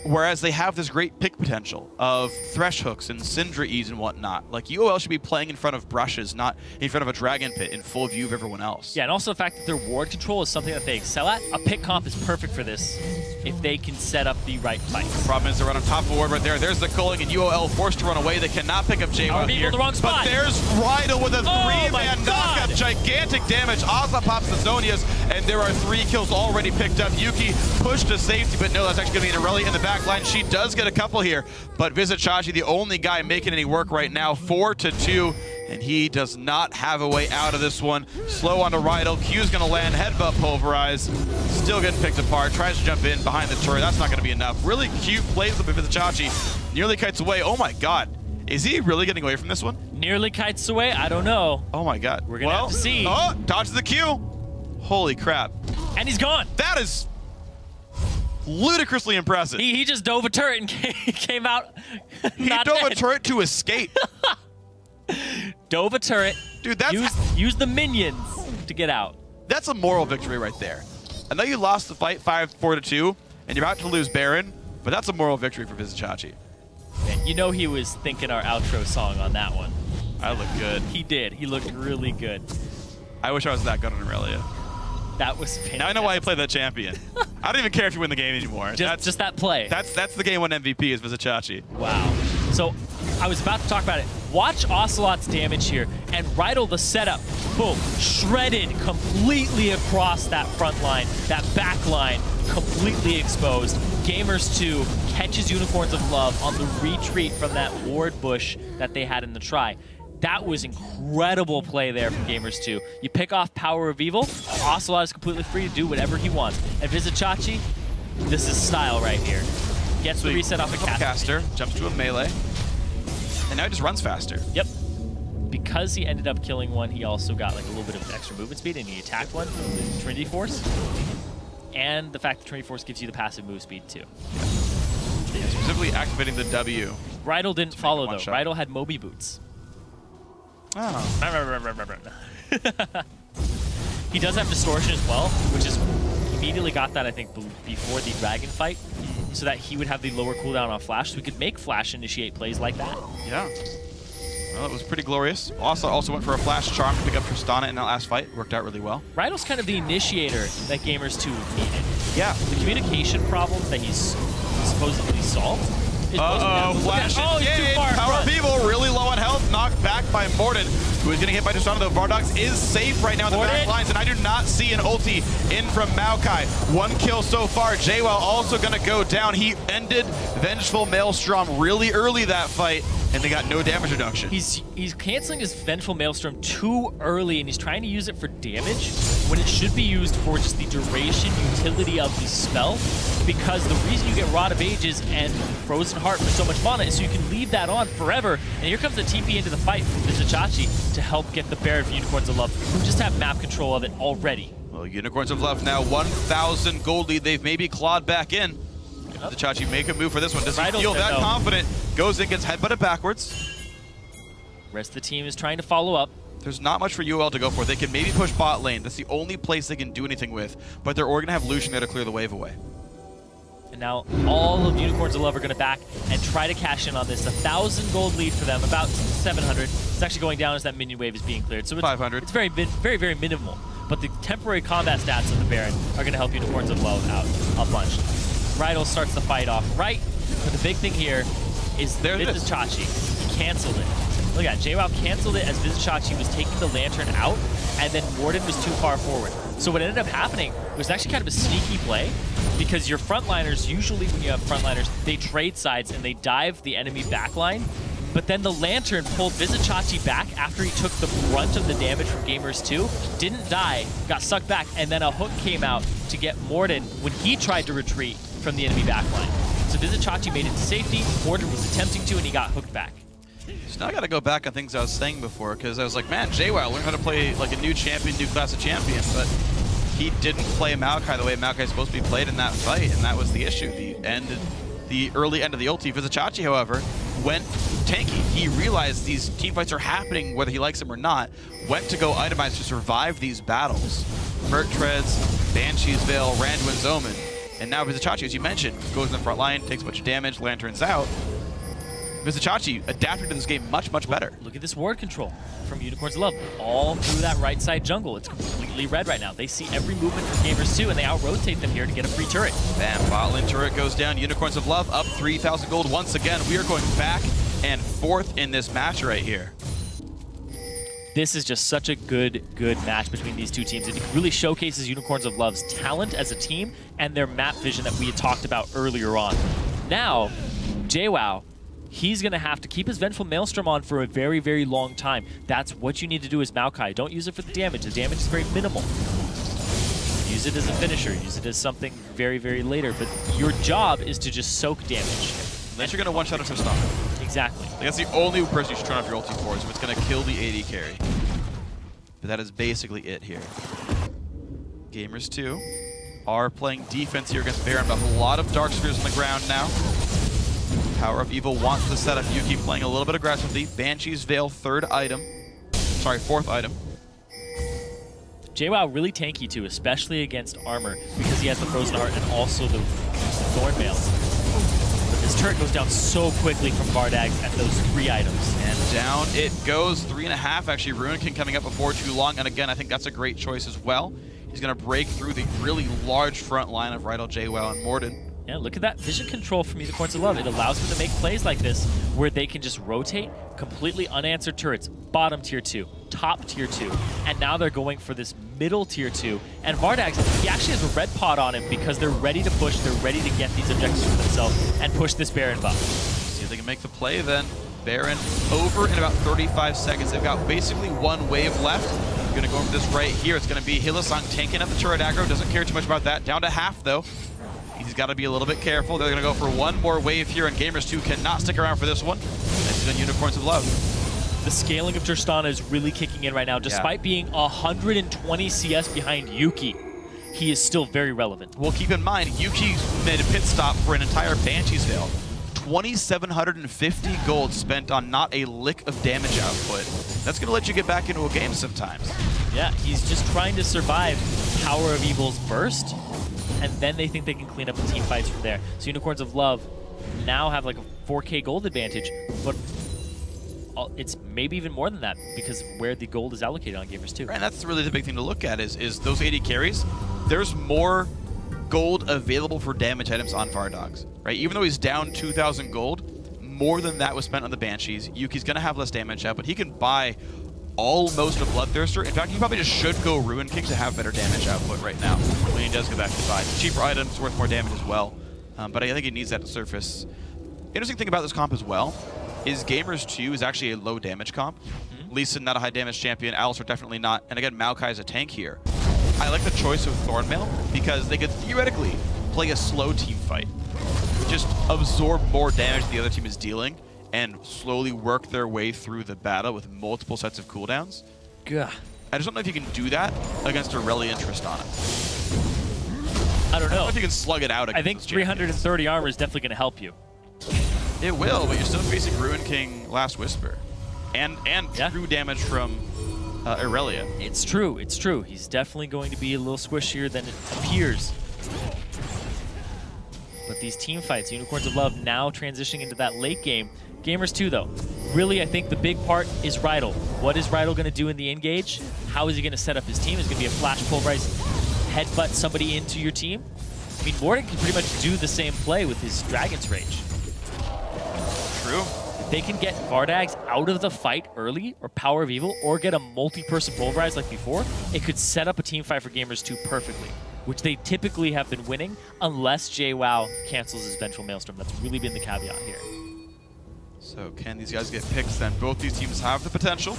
Whereas they have this great pick potential of Thresh hooks and Syndra E's and whatnot. Like, UOL should be playing in front of brushes, not in front of a Dragon Pit in full view of everyone else. Yeah, and also the fact that their ward control is something that they excel at. A pick comp is perfect for this if they can set up the right fight. The problem is they're on top of a ward right there. There's the Culling, and UOL forced to run away. They cannot pick up JWoww here. The wrong spot. But there's Rydell with a 3-man knockup. Gigantic damage. Ozla pops the Zonias, and there are 3 kills already picked up. Yuki pushed to safety, but no, that's actually going to be an Irelia in the back line. She does get a couple here, but Vizichachi, the only guy making any work right now, 4-2, and he does not have a way out of this one. Slow onto Rydell. Q's going to land, headbutt Pulverize. Still getting picked apart. Tries to jump in behind the turret. That's not going to be enough. Really cute plays with Vizichachi. Nearly kites away. Oh my god. Is he really getting away from this one? Nearly kites away? I don't know. Oh my god. We're going to have to see. Oh, dodges the Q. Holy crap. And he's gone. That is ludicrously impressive. He just dove a turret and came out He dove a turret to escape. Dove a turret. Dude, that's... Use the minions to get out. That's a moral victory right there. I know you lost the fight 5-4-2, and you're about to lose Baron, but that's a moral victory for Vizichachi. You know he was thinking our outro song on that one. I look good. He did. He looked really good. I wish I was that good on Irelia. That was fantastic. Now I know why you play that champion. I don't even care if you win the game anymore. Just that play. That's the game one MVP is Vizichachi. Wow. So I was about to talk about it. Watch Ocelote's damage here, and Rydell the setup, boom, shredded completely across that front line, that back line, completely exposed. Gamers 2 catches Unicorns of Love on the retreat from that ward bush that they had in the try. That was incredible play there from Gamers 2. You pick off Power of Evil, Ocelote is completely free to do whatever he wants. And Vizichachi, this is style right here. Gets the reset off a caster, jumps to a melee, and now he just runs faster. Yep. Because he ended up killing one, he also got like a little bit of extra movement speed, and he attacked one with Trinity Force. And the fact that Trinity Force gives you the passive move speed too. Yeah, specifically activating the W. Rydell didn't follow though. Rydell had Moby Boots. Oh. He does have Distortion as well, which is immediately got that I think before the Dragon fight, so that he would have the lower cooldown on Flash, so we could make Flash initiate plays like that. Yeah. Well, it was pretty glorious. Also went for a Flash Charm to pick up Tristana in that last fight. Worked out really well. Rydell's kind of the initiator that Gamers 2 needed. Yeah. The communication problems that he's supposedly solved. Flash engage. Power of Evil really low on health. Knocked back by Morden, who is getting hit by Tristana, though. Vardox is safe right now in the back lines, and I do not see an ulti in from Maokai. One kill so far. JWoww also going to go down. He ended Vengeful Maelstrom really early that fight, and they got no damage reduction. He's canceling his Vengeful Maelstrom too early, and he's trying to use it for damage when it should be used for just the duration utility of the spell, because the reason you get Rod of Ages and Frozen Heart for so much mana is so you can leave that on forever. And here comes the TP into the fight from Vizichachi to help get the Baron for Unicorns of Love, who just have map control of it already. Well, Unicorns of Love now 1,000 gold lead. They've maybe clawed back in. Vizichachi make a move for this one. Does he feel that confident? Goes in, gets headbutted backwards. Rest of the team is trying to follow up. There's not much for UOL to go for. They can maybe push bot lane. That's the only place they can do anything with. But they're going to have Lucian there to clear the wave away. And now all of Unicorns of Love are going to back and try to cash in on this. 1,000 gold lead for them, about 700. It's actually going down as that minion wave is being cleared. So it's 500. It's very, very minimal. But the temporary combat stats of the Baron are going to help Unicorns of Love out a bunch. Rydell starts the fight off right. But the big thing here is Vizichachi. He canceled it. Look at that. JWoww canceled it as Vizichachi was taking the Lantern out, and then Morden was too far forward. So what ended up happening was actually kind of a sneaky play, because your frontliners, usually when you have frontliners, they trade sides and they dive the enemy backline. But then the Lantern pulled Vizichachi back after he took the brunt of the damage from Gamers 2, didn't die, got sucked back, and then a hook came out to get Morden when he tried to retreat from the enemy backline. So Vizichachi made it to safety, Morden was attempting to, and he got hooked back. So now I got to go back on things I was saying before, because I was like, man, JWoww learned how to play like a new champion, new class of champion, but he didn't play Maokai the way Maokai is supposed to be played in that fight, and that was the issue. The early end of the ulti. Vizichachi, however, went tanky. He realized these team fights are happening whether he likes them or not, went to go itemize to survive these battles. Merc Treads, Banshee's Veil, Randuin's Omen, and now Vizichachi, as you mentioned, goes in the front line, takes a bunch of damage, Lantern's out. Vizichachi adapted to this game much better. Look at this ward control from Unicorns of Love. All through that right side jungle. It's completely red right now. They see every movement from Gamers 2, and they out-rotate them here to get a free turret. Bam, bot lane turret goes down. Unicorns of Love up 3,000 gold once again. We are going back and forth in this match right here. This is just such a good match between these two teams. It really showcases Unicorns of Love's talent as a team and their map vision that we had talked about earlier on. Now, JWoww, he's going to have to keep his Vengeful Maelstrom on for a very long time. That's what you need to do as Maokai. Don't use it for the damage. The damage is very minimal. Use it as a finisher. Use it as something very later. But your job is to just soak damage. Unless you're going to one-shot a Tristana. Exactly. That's the only person you should turn off your ulti for, is if it's going to kill the AD carry. But that is basically it here. Gamers 2 are playing defense here against Baron, but a lot of Dark Spheres on the ground now. Power of Evil wants the setup. Yuki playing a little bit aggressively. Banshee's Veil, fourth item. JWoww really tanky too, especially against armor, because he has the Frozen Heart and also the Thorn Veil. But this turret goes down so quickly from Vardags at those 3 items. And down it goes, 3.5 actually. Ruinkin coming up before too long, and again, I think that's a great choice as well. He's going to break through the really large front line of Rydell, JWoww, and Morden. Yeah, look at that vision control from Unicorns of Love. It allows them to make plays like this where they can just rotate completely unanswered turrets, bottom tier 2, top tier 2, and now they're going for this middle tier 2. And Vardags, he actually has a red pot on him because they're ready to push, they're ready to get these objectives for themselves and push this Baron buff. See if they can make the play then. Baron over in about 35 seconds. They've got basically one wave left. Going to go for this right here. It's going to be Hylissang tanking up the turret aggro. Doesn't care too much about that. Down to half though. He's got to be a little bit careful. They're going to go for one more wave here, and Gamers 2 cannot stick around for this one. This is on Unicorns of Love. The scaling of Tristana is really kicking in right now. Despite being 120 CS behind Yuki, he is still very relevant. Well, keep in mind, Yuki made a pit stop for an entire Banshee's Veil. 2,750 gold spent on not a lick of damage output. That's going to let you get back into a game sometimes. Yeah, he's just trying to survive Power of Evil's burst, and then they think they can clean up the team fights from there. So Unicorns of Love now have like a 4K gold advantage, but it's maybe even more than that because where the gold is allocated on Gamers 2. Right, and that's really the big thing to look at is those 80 carries. There's more gold available for damage items on Vardogs, right? Even though he's down 2,000 gold, more than that was spent on the Banshees. Yuki's going to have less damage out, but he can buy almost a Bloodthirster. In fact, he probably just should go Ruin King to have better damage output right now when he does go back to 5. Cheaper items, worth more damage as well, but I think he needs that to surface. Interesting thing about this comp as well is Gamers 2 is actually a low damage comp. Lee Sin, not a high damage champion. Alistar definitely not. And again, Maokai is a tank here. I like the choice of Thornmail because they could theoretically play a slow team fight. Just absorb more damage the other team is dealing and slowly work their way through the battle with multiple sets of cooldowns. Gah. I just don't know if you can do that against Aurelia and Tristana. I don't know. If you can slug it out against I think 330 armor is definitely going to help you. It will, but you're still facing Ruin King Last Whisper. And true damage from Aurelia. It's true, it's true. He's definitely going to be a little squishier than it appears. But these team fights, Unicorns of Love now transitioning into that late game. Gamers 2 though, really I think the big part is Rydell. What is Rydell going to do in the engage? How is he going to set up his team? Is it going to be a flash pulverize, headbutt somebody into your team? I mean, Morden can pretty much do the same play with his Dragon's Rage. True. If they can get Vardags out of the fight early, or Power of Evil, or get a multi-person pulverize like before, it could set up a team fight for Gamers 2 perfectly, which they typically have been winning unless JWoww cancels his Vengeful Maelstrom. That's really been the caveat here. So can these guys get picks then? Both these teams have the potential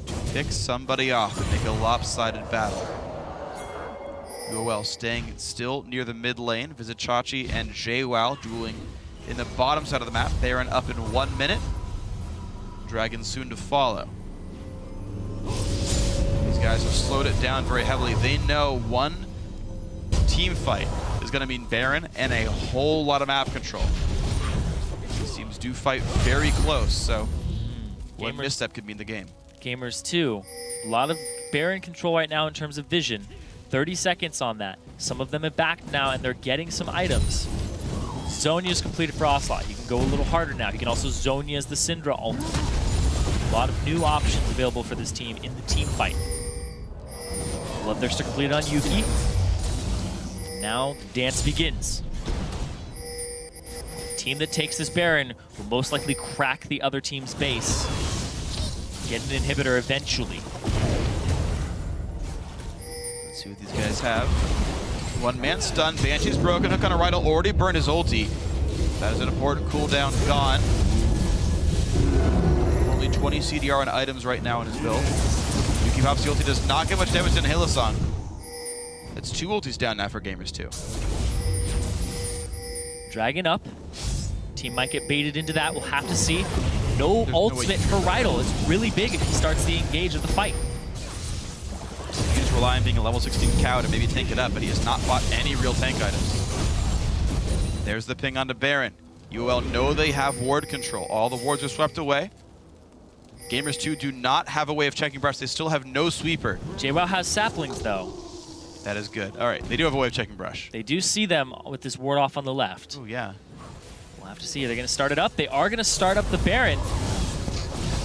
to pick somebody off and make a lopsided battle. UOL staying still near the mid lane. Visit Chachi and JWoww dueling in the bottom side of the map. Baron up in 1 minute. Dragon soon to follow. These guys have slowed it down very heavily. They know one team fight is going to mean Baron and a whole lot of map control. These teams do fight very close, so one misstep could mean the game. Gamers 2, a lot of Baron control right now in terms of vision. 30 seconds on that. Some of them have backed now, and they're getting some items. Zonia is completed for Ocelote. You can go a little harder now. You can also Zonia as the Syndra ultimate. A lot of new options available for this team in the team fight. Bloodthirster completed on Yuki. Now the dance begins. The team that takes this Baron will most likely crack the other team's base. Get an inhibitor eventually. Let's see what these guys have. One man stunned, Banshee's broken, hook on a Rydell, already burned his ulti. That is an important cooldown gone. Only 20 CDR on items right now in his build. Yuki pops the ulti, does not get much damage in Hylissang. That's 2 ultis down now for Gamers 2. Dragon up. Team might get baited into that, we'll have to see. No ultimate for Rydell. It's really big if he starts the engage of the fight. You just rely on being a level 16 cow to maybe tank it up, but he has not bought any real tank items. There's the ping onto Baron. UOL know they have ward control. All the wards are swept away. Gamers 2 do not have a way of checking brush. They still have no sweeper. JWoww has saplings though. That is good. All right, they do have a way of checking brush. They do see them with this ward off on the left. Oh yeah. We'll have to see. They're going to start it up. They are going to start up the Baron.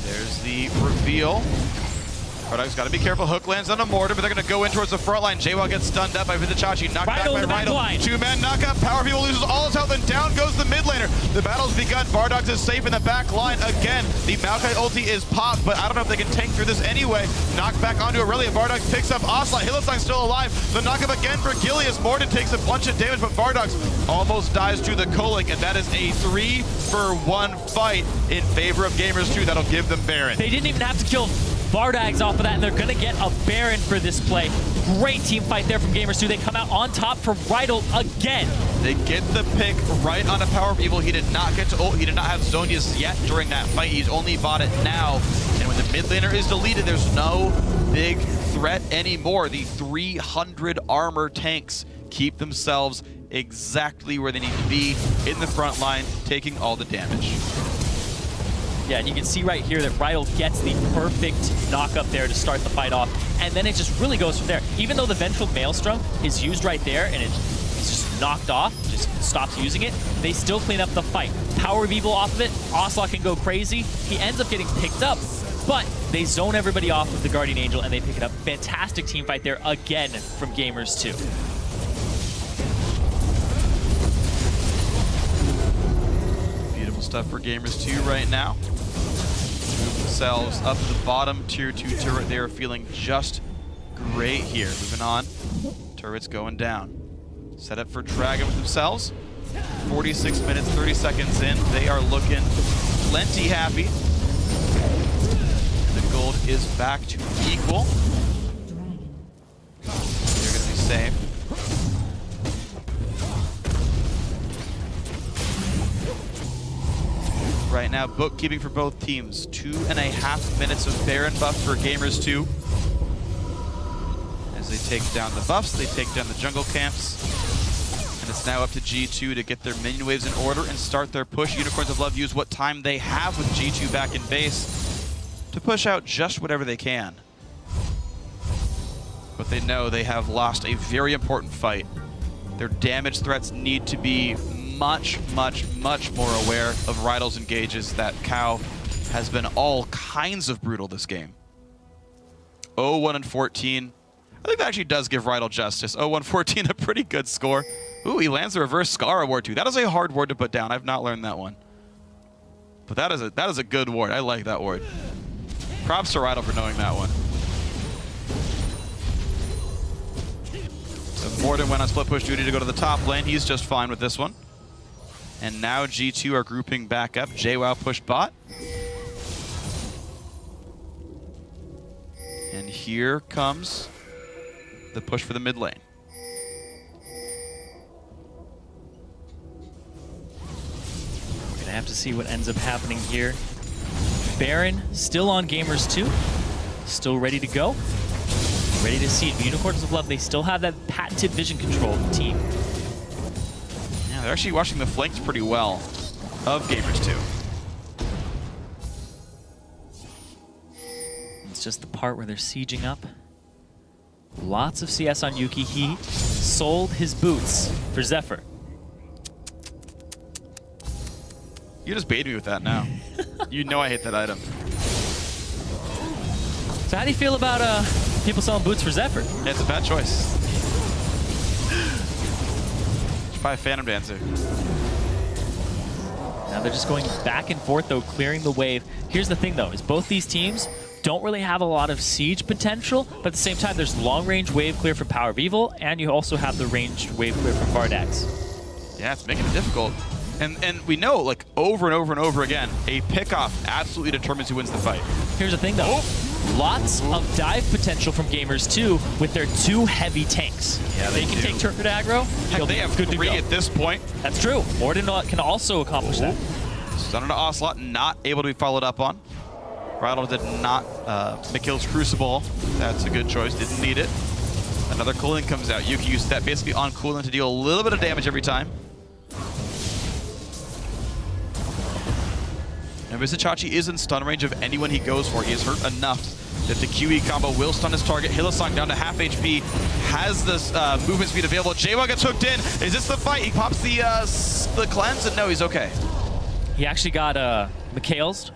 There's the reveal. Bardog's got to be careful. Hook lands on a mortar, but they're going to go in towards the front line. JWoww gets stunned up by Vizichachi, knocked back by Rydal. Two-man knockup. Power People loses all his health, and down goes the mid laner. The battle's begun. Bardog's is safe in the back line again. The Maokai ulti is popped, but I don't know if they can tank through this anyway. Knocked back onto Aurelia. Bardog picks up Ocelote. Hylissang's still alive. The knockup again for Gilius. Morden takes a bunch of damage, but Bardog's almost dies to the Kolik, and that is a 3-for-1 fight in favor of Gamers 2. That'll give them Baron. They didn't even have to kill Bardags off of that, and they're going to get a Baron for this play. Great team fight there from Gamers 2. They come out on top from Rydal again. They get the pick right on a Power of Evil. He did not get to ult. He did not have Zhonya's yet during that fight. He's only bought it now. And when the mid laner is deleted, there's no big threat anymore. The 300 armor tanks keep themselves exactly where they need to be in the front line, taking all the damage. Yeah, and you can see right here that Rydal gets the perfect knock up there to start the fight off, and then it just really goes from there. Even though the Vengeful Maelstrom is used right there and it's just knocked off, just stops using it, they still clean up the fight. Power of Evil off of it, Ocelote can go crazy. He ends up getting picked up, but they zone everybody off of the Guardian Angel and they pick it up. Fantastic team fight there again from Gamers 2. Stuff for Gamers 2 right now. Move themselves up the bottom tier 2 turret. They are feeling just great here. Moving on. Turret's going down. Set up for Dragon with themselves. 46 minutes, 30 seconds in. They are looking plenty happy. And the gold is back to equal. They're going to be safe. Right now, bookkeeping for both teams. 2.5 minutes of Baron buff for Gamers 2. As they take down the buffs, they take down the jungle camps. And it's now up to G2 to get their minion waves in order and start their push. Unicorns of Love use what time they have with G2 back in base to push out just whatever they can. But they know they have lost a very important fight. Their damage threats need to be much more aware of Rydal's engages. That cow has been all kinds of brutal this game. 0-1-14. I think that actually does give Rydal justice. 0-1-14, a pretty good score. Ooh, he lands the reverse Scar ward too. That is a hard ward to put down. I've not learned that one. But that is a good ward. I like that ward. Props to Rydal for knowing that one. So Morden went on split push duty to go to the top lane. He's just fine with this one. And now G2 are grouping back up. JWoww pushed bot. And here comes the push for the mid lane. We're gonna have to see what ends up happening here. Baron still on Gamers 2, still ready to go. Ready to see it. Unicorns of Love, they still have that patented vision control of the team. Yeah, they're actually watching the flanks pretty well of Gamers 2. It's just the part where they're sieging up. Lots of CS on Yuki. He sold his boots for Zephyr. You just baited me with that now. You know I hate that item. So how do you feel about people selling boots for Zephyr? Yeah, it's a bad choice. Should buy a Phantom Dancer. Now they're just going back and forth though, clearing the wave. Here's the thing though, is both these teams don't really have a lot of siege potential, but at the same time there's long-range wave clear from Power of Evil, and you also have the ranged wave clear from Bardax. Yeah, it's making it difficult. And we know, like, over and over and over again, a pickoff absolutely determines who wins the fight. Here's the thing though. Oh. Lots of dive potential from Gamers 2 with their 2 heavy tanks. Yeah, they can take turret aggro. Heck, they have good 3 at this point. That's true. Morden can also accomplish that. Stun into Ocelote, not able to be followed up on. Rydal did not. Mikhail's Crucible, that's a good choice, didn't need it. Another cooling comes out. Yuki used that basically on cooling to deal a little bit of damage every time. And Vizichachi is in stun range of anyone he goes for. He is hurt enough that the QE combo will stun his target. Hylissang down to half HP, has this movement speed available. JWoww gets hooked in. Is this the fight? He pops the cleanse, and no, he's okay. He actually got Mikhail's.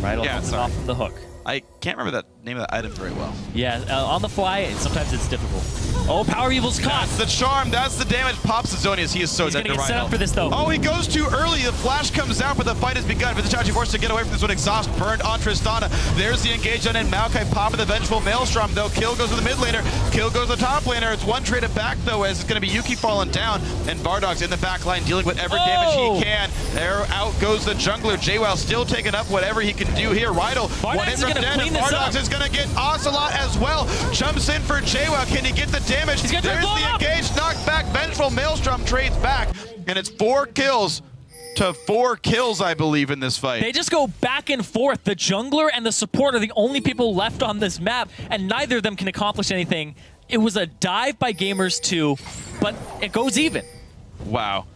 Rydal off from the hook. I can't remember that name of that item very well. Yeah, on the fly, sometimes it's difficult. Oh, Power Evil's caught. That's the charm. That's the damage. Pops the Zonius. He is so dead to He's going to get set up for this, though. Oh, he goes too early. The flash comes out, but the fight has begun. Vizichachi forced to get away from this one. Exhaust burned on Tristana. There's the engage on in. Maokai popping the Vengeful Maelstrom, though. Kill goes to the mid laner. Kill goes to the top laner. It's one traded back, though, as it's going to be Yuki falling down. And Bardog's in the back line dealing whatever damage he can. There out goes the jungler. JWoww still taking up whatever he can do here. Rydal, one hit from dead, and Bardog's is going to get Ocelote as well. Jumps in for JWoww. Can he get the damage? There's the engage, knocked back. Vengeful Maelstrom trades back, and it's 4 kills to 4 kills, I believe, in this fight. They just go back and forth. The jungler and the support are the only people left on this map, and neither of them can accomplish anything. It was a dive by Gamers 2, but it goes even. Wow.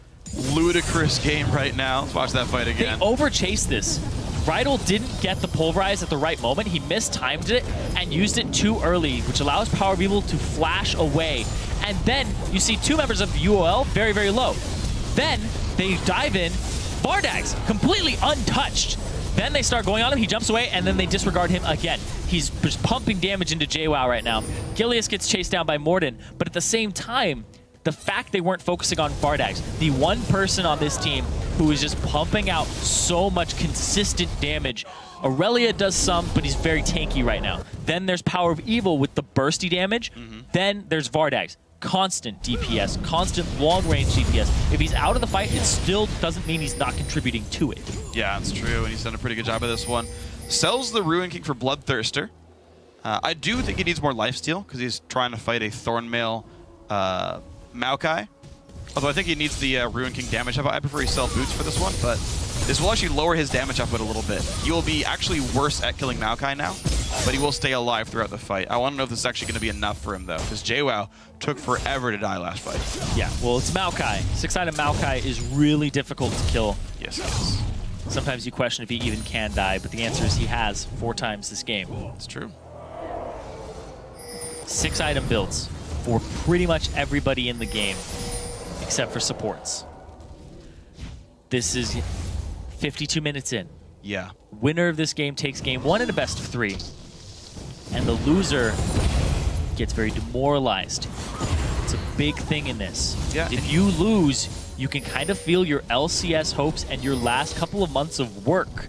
Ludicrous game right now. Let's watch that fight again. They overchased this. Rydal didn't get the pulverize at the right moment. He mistimed it and used it too early, which allows Power of Evil to flash away. And then you see 2 members of UOL very, very low. Then they dive in. Bardag's completely untouched. Then they start going on him. He jumps away, and then they disregard him again. He's just pumping damage into JWoww right now. Gilius gets chased down by Morden, but at the same time, the fact they weren't focusing on Bardag's, the one person on this team who is just pumping out so much consistent damage. Aurelia does some, but he's very tanky right now. Then there's Power of Evil with the bursty damage. Then there's Vardag's. Constant DPS, constant long-range DPS. If he's out of the fight, it still doesn't mean he's not contributing to it. Yeah, it's true, and he's done a pretty good job of this one. Sells the Ruin King for Bloodthirster. I do think he needs more lifesteal, because he's trying to fight a Thornmail Maokai. Although I think he needs the Ruin King damage up. I prefer he sell boots for this one, but this will actually lower his damage output a little bit. He will be actually worse at killing Maokai now, but he will stay alive throughout the fight. I want to know if this is actually going to be enough for him, though, because JWoww took forever to die last fight. Yeah, well, it's Maokai. 6-item Maokai is really difficult to kill. Yes, it is. Sometimes you question if he even can die, but the answer is he has 4 times this game. It's true. 6-item builds for pretty much everybody in the game, except for supports. This is 52 minutes in. Yeah. Winner of this game takes game 1 in a best of 3. And the loser gets very demoralized. It's a big thing in this. Yeah. If you lose, you can kind of feel your LCS hopes and your last couple of months of work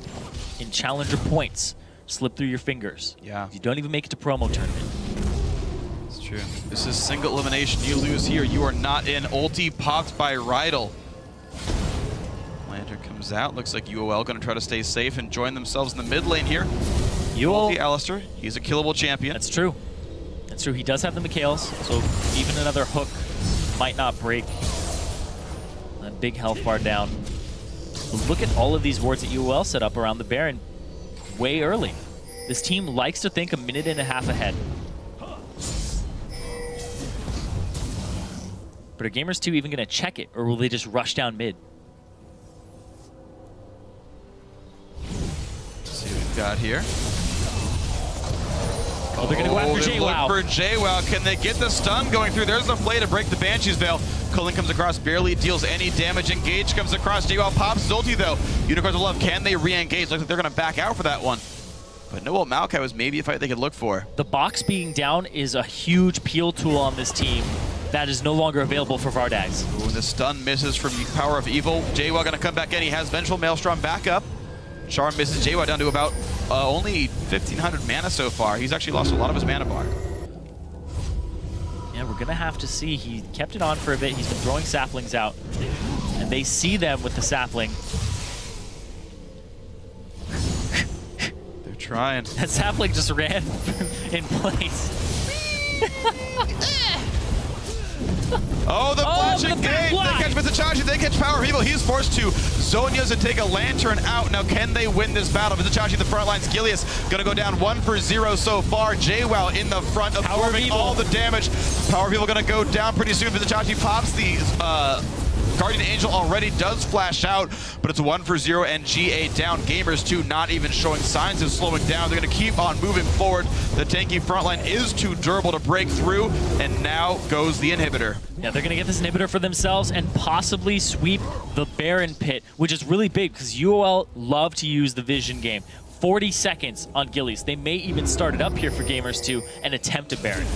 in Challenger points slip through your fingers. Yeah. You don't even make it to promo tournament. It's true. This is single elimination. You lose here, you are not in. Ulti popped by Rydal. Lantern comes out. Looks like UOL going to try to stay safe and join themselves in the mid lane here. UOL, Alistair, he's a killable champion. That's true. That's true. He does have the Mikhails, so even another hook might not break. That big health bar down. But look at all of these wards that UOL set up around the Baron way early. This team likes to think a minute and a half ahead. But are Gamers 2 even going to check it, or will they just rush down mid? Let's see what we've got here. Oh, they're going to go after JWoww. Look for JWoww. Can they get the stun going through? There's the play to break the Banshee's Veil. Cullen comes across, barely deals any damage. Engage comes across. JWoww pops his ulti, though. Unicorns of Love, can they re-engage? Looks like they're going to back out for that one. But no, Maokai was maybe a fight they could look for. The box being down is a huge peel tool on this team that is no longer available for Vardags. Ooh, the stun misses from Power of Evil. JWoww going to come back in. He has Vengeful Maelstrom back up. Charm misses JWoww down to about only 1,500 mana so far. He's actually lost a lot of his mana bar. Yeah, we're going to have to see. He kept it on for a bit. He's been throwing saplings out. And they see them with the sapling. They're trying. That sapling just ran in place. Oh, the flash engage! They catch Vizichachi, they catch Power of Evil. He's forced to Zonias and take a Lantern out. Now, can they win this battle? Vizichachi, the front lines. Gilius gonna go down 1-for-0 so far. JWoww in the front, absorbing all the damage. Power of Evil gonna go down pretty soon. Vizichachi pops the Guardian Angel already does flash out, but it's 1-for-0 and GA down. Gamers 2 not even showing signs of slowing down. They're going to keep on moving forward. The tanky frontline is too durable to break through, and now goes the inhibitor. Yeah, they're going to get this inhibitor for themselves and possibly sweep the Baron pit, which is really big because UOL love to use the vision game. 40 seconds on Gillies. They may even start it up here for Gamers 2 and attempt a Baron.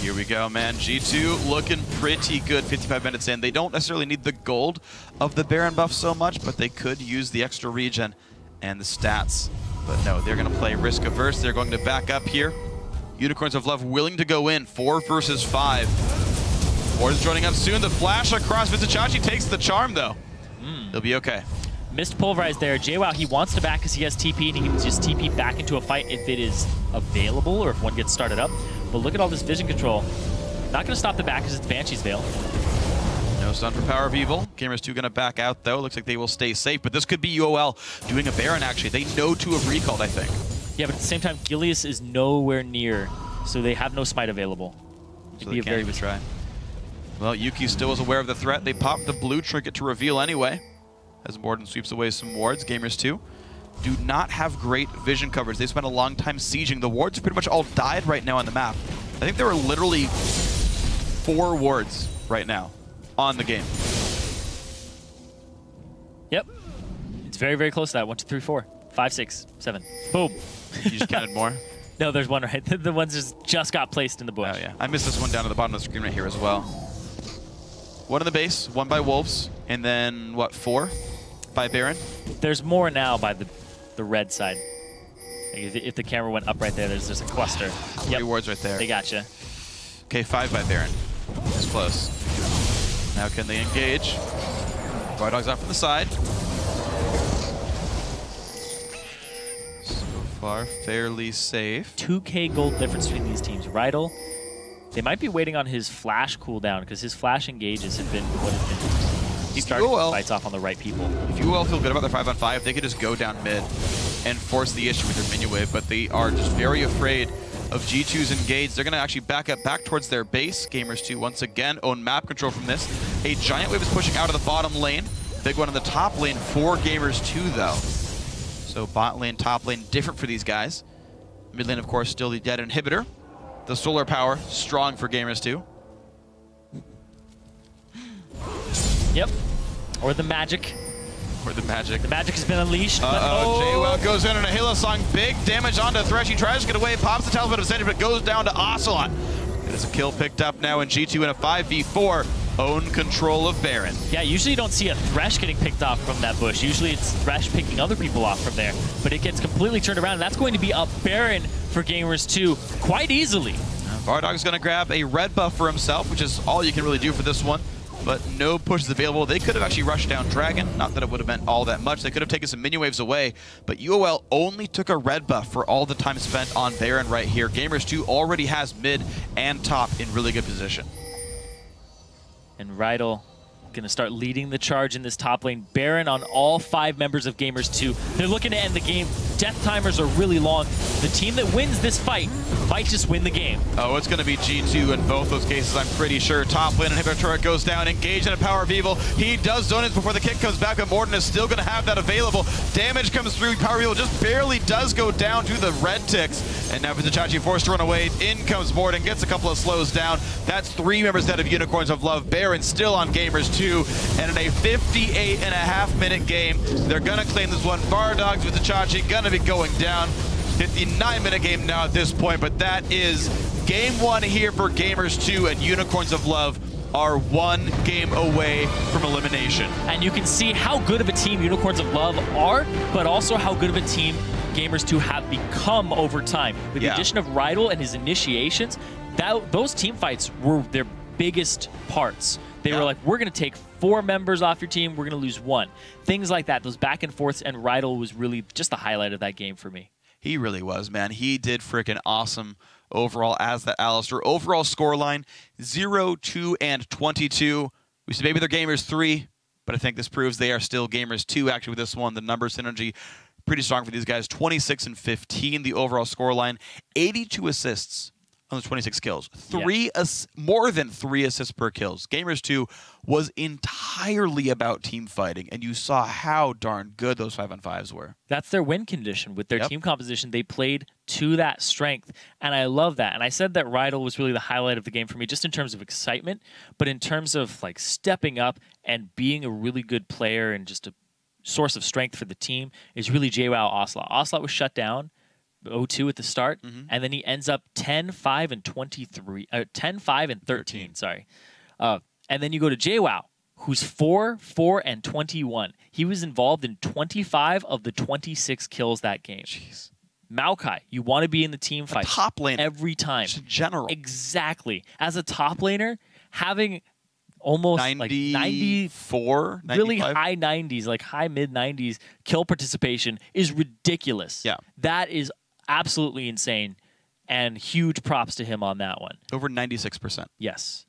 Here we go, man. G2 looking pretty good 55 minutes in. They don't necessarily need the gold of the Baron buff so much, but they could use the extra regen and the stats. But no, they're going to play risk averse. They're going to back up here. Unicorns of Love willing to go in. 4 versus 5. Ward's joining up soon. The flash across. Vizichachi takes the charm, though. He'll be okay. Missed Pulverize there. JWoww, he wants to back because he has TP, and he can just TP back into a fight if it is available or if one gets started up. But look at all this vision control. Not going to stop the back because it's Banshee's Veil. No stun for Power of Evil. Gamers 2 going to back out, though. Looks like they will stay safe, but this could be UOL doing a Baron, actually. They know to have recalled, I think. Yeah, but at the same time, Gilius is nowhere near, so they have no smite available. So they can't even try. Well, Yuki still is aware of the threat. They popped the blue trinket to reveal anyway, as Morden sweeps away some wards. Gamers 2 do not have great vision coverage. They spent a long time sieging. The wards pretty much all died right now on the map. I think there were literally 4 wards right now on the game. Yep. It's very, very close to that. 1, 2, 3, 4, 5, 6, 7. Boom. You just counted more? No, there's one right. The ones just got placed in the bush. Oh, yeah. I missed this one down at the bottom of the screen right here as well. 1 on the base, 1 by Wolves, and then, what, 4 by Baron? There's more now by the red side. Like if the camera went up right there, there's just a cluster. 3 wards right there. They gotcha. Okay, 5 by Baron. It's close. Now can they engage? Bardog's off to the side. So far, fairly safe. 2K gold difference between these teams. Rydal, they might be waiting on his flash cooldown because his flash engages have been what have been starting fights off on the right people. If UOL feel good about their 5-on-5, they could just go down mid and force the issue with their minion wave, but they are just very afraid of G2's engage. They're going to actually back up back towards their base. Gamers 2 once again own map control from this. A giant wave is pushing out of the bottom lane. Big one in the top lane for Gamers 2 though. So bot lane, top lane, different for these guys. Mid lane, of course, still the dead inhibitor. The solar power, strong for Gamers 2. Yep. Or the magic. Or the magic. The magic has been unleashed. JWoww goes in on a Hillsong. Big damage onto Thresh. He tries to get away, pops the Talisman of Ascension, but goes down to Ocelote. It is a kill picked up now in G2 in a 5v4. Own control of Baron. Yeah, usually you don't see a Thresh getting picked off from that bush. Usually it's Thresh picking other people off from there. But it gets completely turned around, and that's going to be a Baron for Gamers 2 quite easily. Bardog's going to grab a red buff for himself, which is all you can really do for this one. But no pushes available. They could have actually rushed down Dragon. Not that it would have meant all that much. They could have taken some minion waves away. But UOL only took a red buff for all the time spent on Baron right here. Gamers 2 already has mid and top in really good position. And Rydal going to start leading the charge in this top lane. Baron on all 5 members of Gamers 2. They're looking to end the game. Death timers are really long. The team that wins this fight might just win the game. Oh, it's going to be G2 in both those cases, I'm pretty sure. Top lane inhibitor turret goes down, engaged in a Power of Evil. He does zone it before the kick comes back, but Morden is still going to have that available. Damage comes through. Power of Evil just barely does go down to the red ticks. And now Vizichachi forced to run away. In comes Morden, gets a couple of slows down. That's 3 members dead of Unicorns of Love. Baron still on Gamers 2. And in a 58.5-minute game, they're going to claim this one. Bardog's Vizichachi going to be going down. 59-minute game now at this point, but that is game 1 here for Gamers 2, and Unicorns of Love are 1 game away from elimination. And you can see how good of a team Unicorns of Love are, but also how good of a team Gamers 2 have become over time. With the addition of Rydal and his initiations, those team fights were their biggest parts. They were like, we're going to take 4 members off your team, we're going to lose 1. Things like that, those back and forths, and Rydal was really just the highlight of that game for me. He really was, man. He did freaking awesome overall as that Alistair. Overall scoreline, 0, 2, and 22. We said maybe they're Gamers 3, but I think this proves they are still Gamers 2 actually with this one. The number synergy, pretty strong for these guys. 26 and 15, the overall scoreline. 82 assists on the 26 kills. More than 3 assists per kills. Gamers 2 was entirely about team fighting, and you saw how darn good those 5-on-5s were. That's their win condition. With their team composition, they played to that strength, and I love that. And I said that Rydal was really the highlight of the game for me, just in terms of excitement, but in terms of like stepping up and being a really good player and just source of strength for the team is really JWoww Ocelote. Ocelote was shut down 0-2 at the start, and then he ends up 10-5 and 23, 10-5 and 13. Sorry, and then you go to JWoww, who's 4-4 and 21. He was involved in 25 of the 26 kills that game. Jeez. Maokai, you want to be in the team fight top lane every time. Just in general. Exactly. As a top laner, having almost 94, like 90, really 95? high 90s, like high mid 90s kill participation is ridiculous. Yeah. That is absolutely insane, and huge props to him on that one. Over 96%. Yes.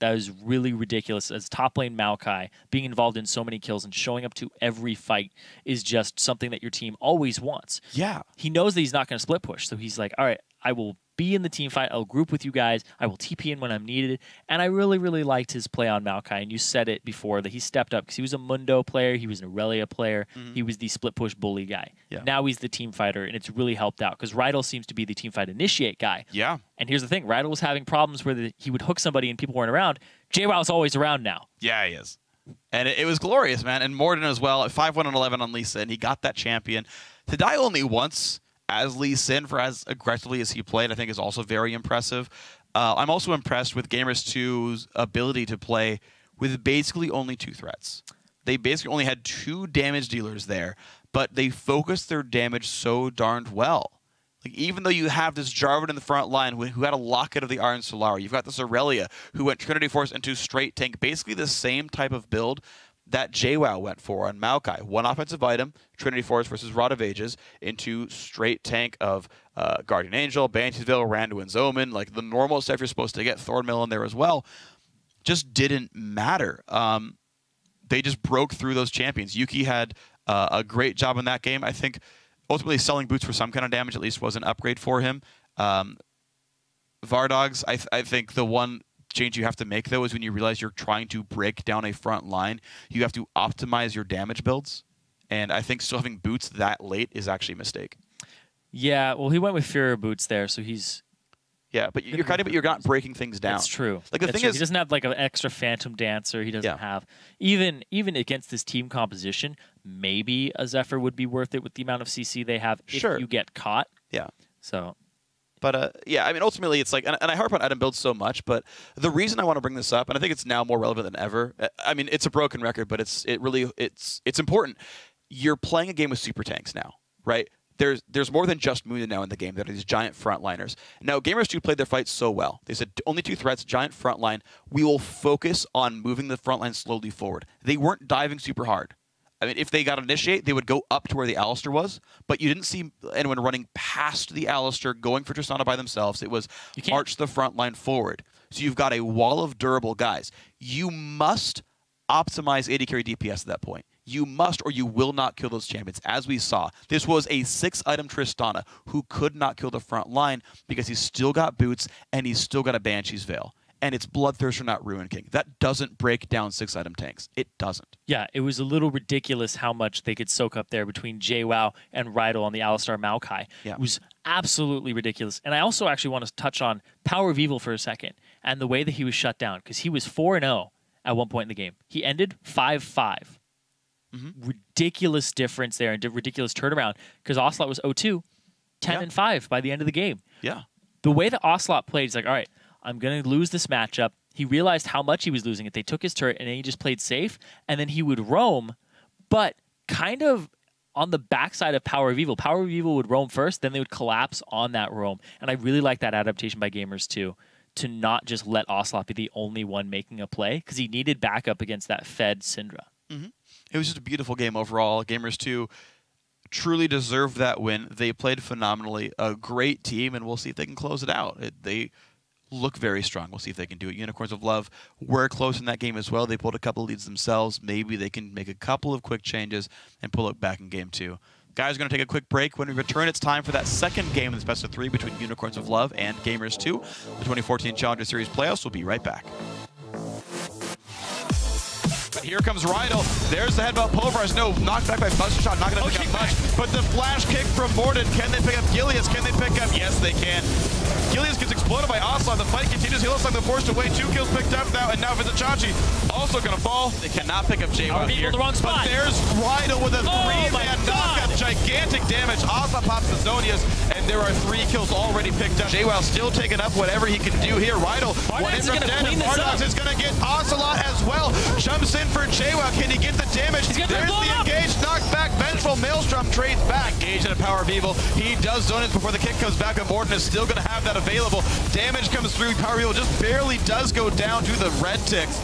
That is really ridiculous. As top lane Maokai, being involved in so many kills and showing up to every fight is just something that your team always wants. Yeah. He knows that he's not going to split push, so he's like, all right, I will be in the team fight. I'll group with you guys. I will TP in when I'm needed. And I really, really liked his play on Maokai. And you said it before that he stepped up because he was a Mundo player. He was an Aurelia player. He was the split push bully guy. Yeah. Now he's the team fighter, and it's really helped out because Rydell seems to be the team fight initiate guy. Yeah. And here's the thing. Rydell was having problems where he would hook somebody and people weren't around. JWoww's always around now. Yeah, he is. And it was glorious, man. And Morden as well at 5-1 and 11 on Lee Sin. He got that champion. To die only once as Lee Sin for as aggressively as he played, I think is also very impressive. I'm also impressed with Gamers 2's ability to play with basically only 2 threats. They basically only had 2 damage dealers there, but they focused their damage so darned well. Like, even though you have this Jarvan in the front line who had a Locket of the Iron Solar, you've got this Aurelia who went Trinity Force into straight tank, basically the same type of build that JWoww went for on Maokai. 1 offensive item, Trinity Force versus Rod of Ages, into straight tank of Guardian Angel, Banshee's Veil, Randuin's Omen, like the normal stuff you're supposed to get, Thornmill in there as well. Just didn't matter. They just broke through those champions. Yuki had a great job in that game. I think ultimately selling boots for some kind of damage at least was an upgrade for him. Vardogs, I think the one change you have to make, though, is when you realize you're trying to break down a front line, you have to optimize your damage builds. And I think still having boots that late is actually a mistake. Yeah, well, he went with Fury boots there, so he's... Yeah, but you're not breaking things down. That's true. Like the That's thing true. is, he doesn't have like an extra Phantom Dancer. He doesn't have even against this team composition. Maybe a Zephyr would be worth it with the amount of CC they have if you get caught. Yeah. So, but yeah, I mean, ultimately, it's like, and I harp on item builds so much, but the reason I want to bring this up, and I think it's now more relevant than ever. I mean, it's a broken record, but it's important. You're playing a game with super tanks now, right? There's more than just Moon now in the game. There are these giant frontliners. Now, Gamers 2 played their fight so well. They said only 2 threats, giant frontline. We will focus on moving the frontline slowly forward. They weren't diving super hard. I mean, if they got initiate, they would go up to where the Alistar was, but you didn't see anyone running past the Alistar, going for Tristana by themselves. It was march the front line forward. So you've got a wall of durable guys. You must optimize AD carry DPS at that point. You must, or you will not kill those champions. As we saw, this was a 6-item Tristana who could not kill the front line because he's still got boots and he's still got a Banshee's Veil. And it's Bloodthirster, not Ruin King. That doesn't break down 6-item tanks. It doesn't. Yeah, it was a little ridiculous how much they could soak up there between JWoww and Rydell on the Alistar Maokai. Yeah. It was absolutely ridiculous. And I also actually want to touch on Power of Evil for a second and the way that he was shut down, because he was 4-0 at one point in the game. He ended 5-5. Ridiculous difference there and ridiculous turnaround, because Ocelote was 0-2, 10-5 by the end of the game. Yeah. The way that Ocelote played, he's like, all right, I'm going to lose this matchup. He realized how much he was losing it. They took his turret, and then he just played safe, and then he would roam, but kind of on the backside of Power of Evil. Power of Evil would roam first, then they would collapse on that roam. And I really like that adaptation by Gamers 2, to not just let Ocelote be the only one making a play, because he needed backup against that fed Syndra. It was just a beautiful game overall. Gamers 2 truly deserved that win. They played phenomenally. A great team, and we'll see if they can close it out. They look very strong. We'll see if they can do it. Unicorns of Love were close in that game as well. They pulled a couple of leads themselves. Maybe they can make a couple of quick changes and pull it back in game 2. Guys, we're going to take a quick break. When we return, it's time for that second game in this best of 3 between Unicorns of Love and Gamers 2. The 2014 Challenger Series playoffs. We'll be right back. Here comes Rydell. There's the headbutt pulverize. No, knocked back by Buster Shot. Not going to pick up much. But the flash kick from Morden. Can they pick up Gilius? Can they pick up? Yes, they can. Gilius gets exploded by Ocelote. The fight continues. Hillsong the forced away. 2 kills picked up now. And now Vizichachi also going to fall. They cannot pick up JWoww here. The wrong spot. But there's Rydell with a 3-man knockup. Gigantic damage. Ocelote pops the Zonias. And there are 3 kills already picked up. JWoww still taking up whatever he can do here. Rydell, one in from dead. Bardogs is going to get Ocelote as well. Jumps in for JWoww. Can he get the damage? There's the engage, knocked back. Vengeful Maelstrom trades back. Engage in a Power of Evil. He does zone it before the kick comes back, but Morden is still going to have that available. Damage comes through. Power of Evil just barely does go down to the red ticks.